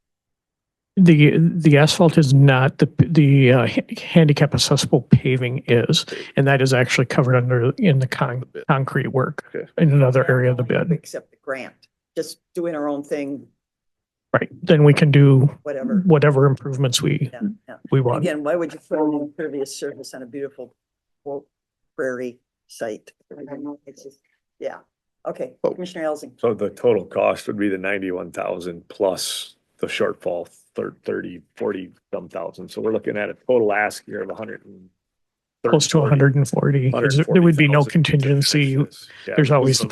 The asphalt is not, the handicap accessible paving is, and that is actually covered in the concrete work in another area of the bid. Accept the grant, just doing our own thing, Right, then we can do whatever. improvements we Yeah. want. Again, why would you put an impervious surface on a beautiful quote prairie site? It's just, yeah. Okay, Commissioner Elsing. So the total cost would be the 91,000 plus the shortfall, 40 some thousand. So we're looking at a total ask here of 100. Close to 140. There would be no contingency. There's always the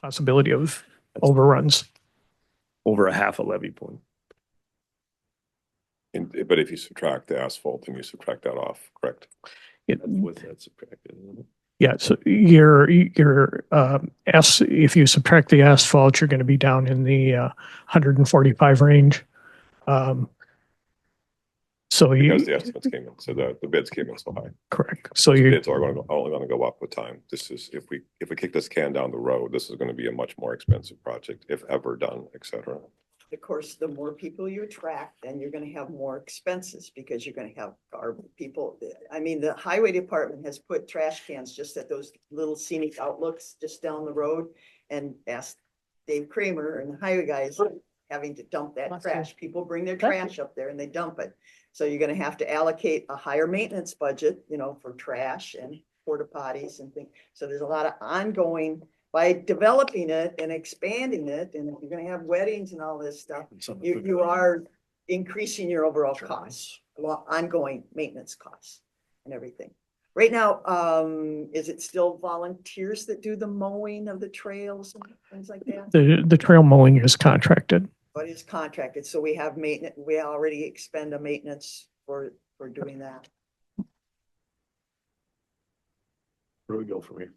possibility of overruns. Over a half a levy point. But if you subtract the asphalt, then you subtract that off, correct? That's with that subtracted. Yeah, so if you subtract the asphalt, you're going to be down in the 145 range. Because the estimates came in, so the bids came in so high. Correct. So The bids are only going to go up with time. This is, if we kick this can down the road, this is going to be a much more expensive project, if ever done, et cetera. of course, the more people you attract, then you're gonna have more expenses because you're gonna have people. I mean, the highway department has put trash cans just at those little scenic outlooks just down the road and asked Dave Kramer and the highway guys having to dump that trash. People bring their trash up there and they dump it. So you're gonna have to allocate a higher maintenance budget, you know, for trash and porta potties and things. So there's a lot of ongoing, by developing it and expanding it, and if you're gonna have weddings and all this stuff, you are increasing your overall costs, ongoing maintenance costs and everything. Right now, is it still volunteers that do the mowing of the trails and things like that? The trail mowing is contracted. But it's contracted, so we have maintenance, we already expend a maintenance for doing that. Where do we go from here?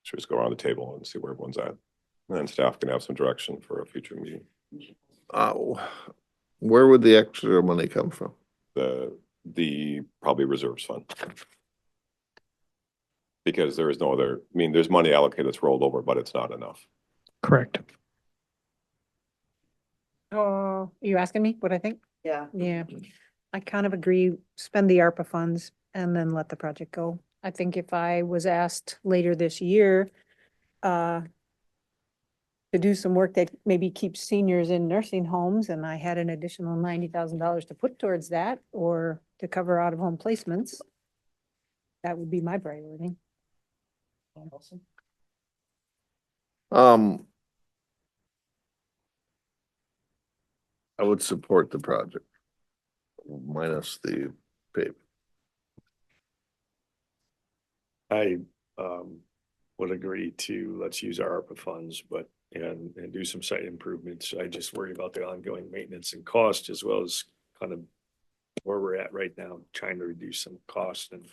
Should we just go around the table and see where everyone's at? And then staff can have some direction for a future meeting. Where would the extra money come from? The probably reserves fund. Because there is no other, I mean, there's money allocated that's rolled over, but it's not enough. Correct. Oh, you asking me what I think? Yeah. Yeah, I kind of agree, spend the ARPA funds and then let the project go. I think if I was asked later this year, to do some work that maybe keeps seniors in nursing homes and I had an additional $90,000 to put towards that or to cover out-of-home placements, that would be my priority. I would support the project minus the pay. I would agree to, let's use our ARPA funds, but, and do some site improvements. I just worry about the ongoing maintenance and cost as well as kind of where we're at right now, trying to reduce some cost. And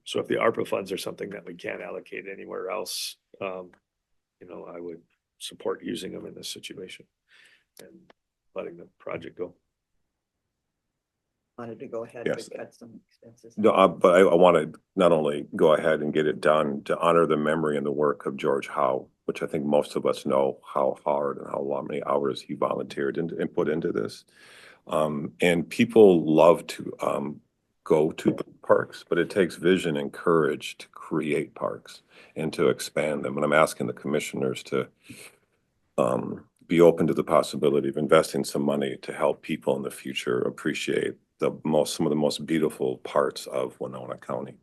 so if the ARPA funds are something that we can't allocate anywhere else, you know, I would support using them in this situation and letting the project go. Wanted to go ahead Yes. and cut some expenses. No, but I want to not only go ahead and get it done to honor the memory and the work of George Howe, which I think most of us know how hard and how long, many hours he volunteered and put into this. And people love to go to parks, but it takes vision and courage to create parks and to expand them. And I'm asking the commissioners to be open to the possibility of investing some money to help people in the future appreciate some of the most beautiful parts of Winona County.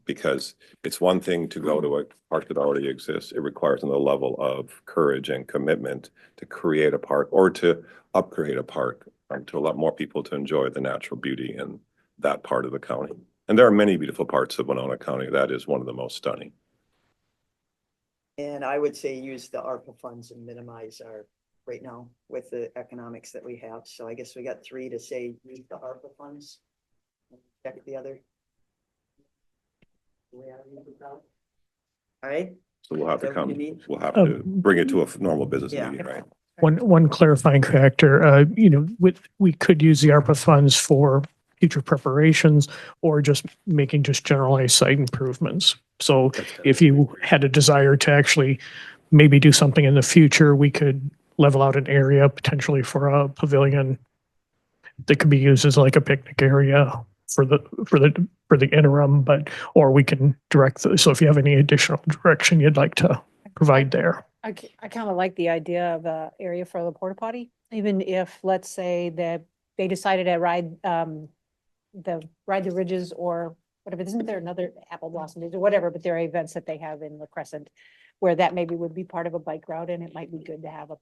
Because it's one thing to go to a park that already exists. It requires another level of courage and commitment to create a park or to upgrade a park to allow more people to enjoy the natural beauty in that part of the county. And there are many beautiful parts of Winona County. That is one of the most stunning. And I would say use the ARPA funds and minimize our, right now with the economics that we have. So I guess we got 3 to say, use the ARPA funds. Check the other. All right. So we'll have to Is that what come, you need? we'll have to bring it to a normal business Yeah. meeting, right? One clarifying factor, you know, we could use the ARPA funds for future preparations or just making just generalized site improvements. So if you had a desire to actually maybe do something in the future, we could level out an area potentially for a pavilion that could be used as like a picnic area for the interim, but, or we can direct, so if you have any additional direction you'd like to provide there. I kind of like the idea of a area for the porta potty, even if, let's say that they decided to ride the Ridges or whatever, isn't there another Apple Blossom Days or whatever, but there are events that they have in La Crescent where that maybe would be part of a bike route and it might be good to have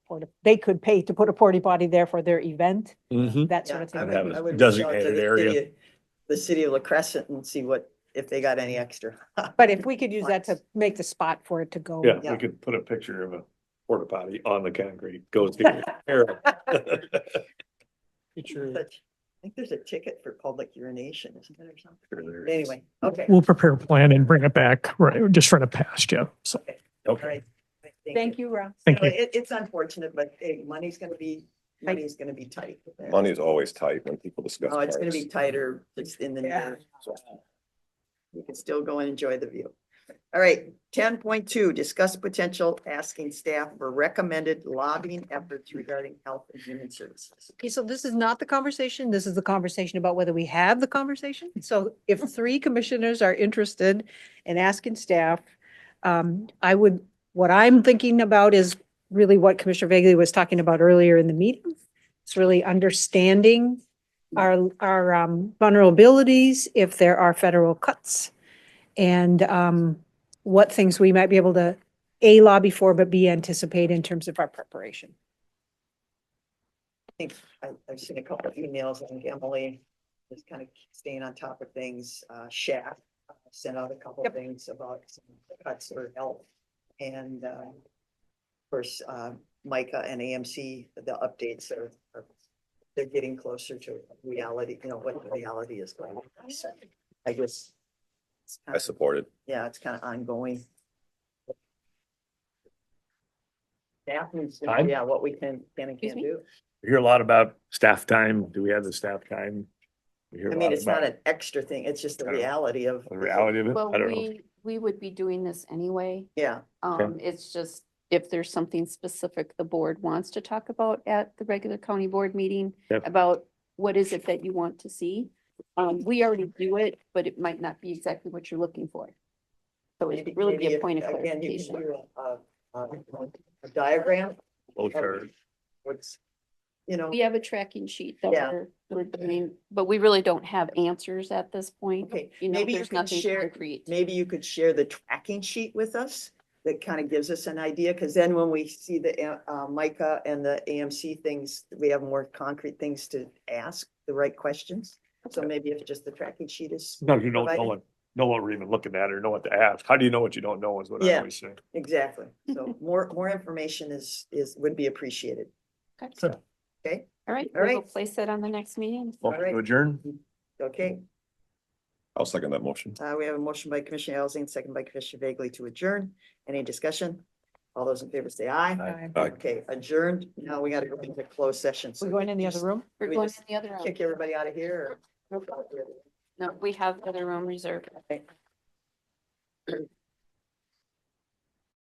they could pay to put a porta potty there for their event, that sort of Yeah, thing. I would reach out to designated the area. the city of La Crescent and see if they got any extra. But if we could use that to make the spot for it to go. Yeah, Yeah. we could put a picture of a porta potty on the concrete, goes to arrow. I think there's a ticket for public urination, isn't there, or something? Anyway, okay. We'll prepare a plan and bring it back, right, just run it past you. So, All right. Thank you, Ross. Thank you. It's unfortunate, but hey, money's gonna be tight. there. Money is always tight when people discuss Oh, it's gonna parks. be tighter just in the near. You can still go and enjoy the view. All right, 10.2, discuss potential asking staff for recommended lobbying efforts regarding health and human services. Okay, so this is not the conversation. This is the conversation about whether we have the conversation. So if 3 commissioners are interested in asking staff, what I'm thinking about is really what Commissioner Vagley was talking about earlier in the meeting. It's really understanding our vulnerabilities, if there are federal cuts, and what things we might be able to A, lobby for, but B, anticipate in terms of our preparation. I think I've seen a couple of emails. I think Emily is kind of staying on top of things. Shaft sent out a couple of things about some cuts or help. And of course, Micah and AMC, the updates they're getting closer to reality, what the reality is going on. So I guess. I support it. Yeah, it's kind of ongoing. Staff needs to, Time? yeah, what we can and Excuse can't me? do. We hear a lot about staff time. Do we have the staff time? We hear I a mean, lot it's not about an extra thing. It's just the I don't know. reality of. the reality of it. Well, I don't know. we would be doing this anyway. Yeah, It's just if there's something specific the board wants to talk about at the regular county board meeting Yep. about what is it that you want to see. We already do it, but it might not be exactly what you're looking for. So it would really be maybe a point of again, you can clarification. do a diagram. Low of chart. What's, We have a tracking sheet that Yeah. we're doing, but we really don't have answers at this point. Okay, You know, maybe you there's can nothing share, concrete. maybe you could share the tracking sheet with us. That kind of gives us an idea, because then when we see the Micah and the AMC things, we have more concrete things to ask, the right questions. So maybe if just the tracking sheet is. No, you don't provided. know what we're even looking at or know what to ask. How do you know what you don't know is what I Yeah. always say. Exactly. So more information would be appreciated. Okay. So, okay, All right, All we will right. place that on the next meeting. Motion right. to adjourn? okay. I'll second that motion. We have a motion by Commissioner Elsing, second by Commissioner Vagley to adjourn. Any discussion? All those in favor say aye. Aye. Aye. Okay, adjourned. Now we gotta go into closed session. So We're going in the other just- room? We're we going just in the other room. Kick everybody out of here or? No, we have the other room reserved. Okay.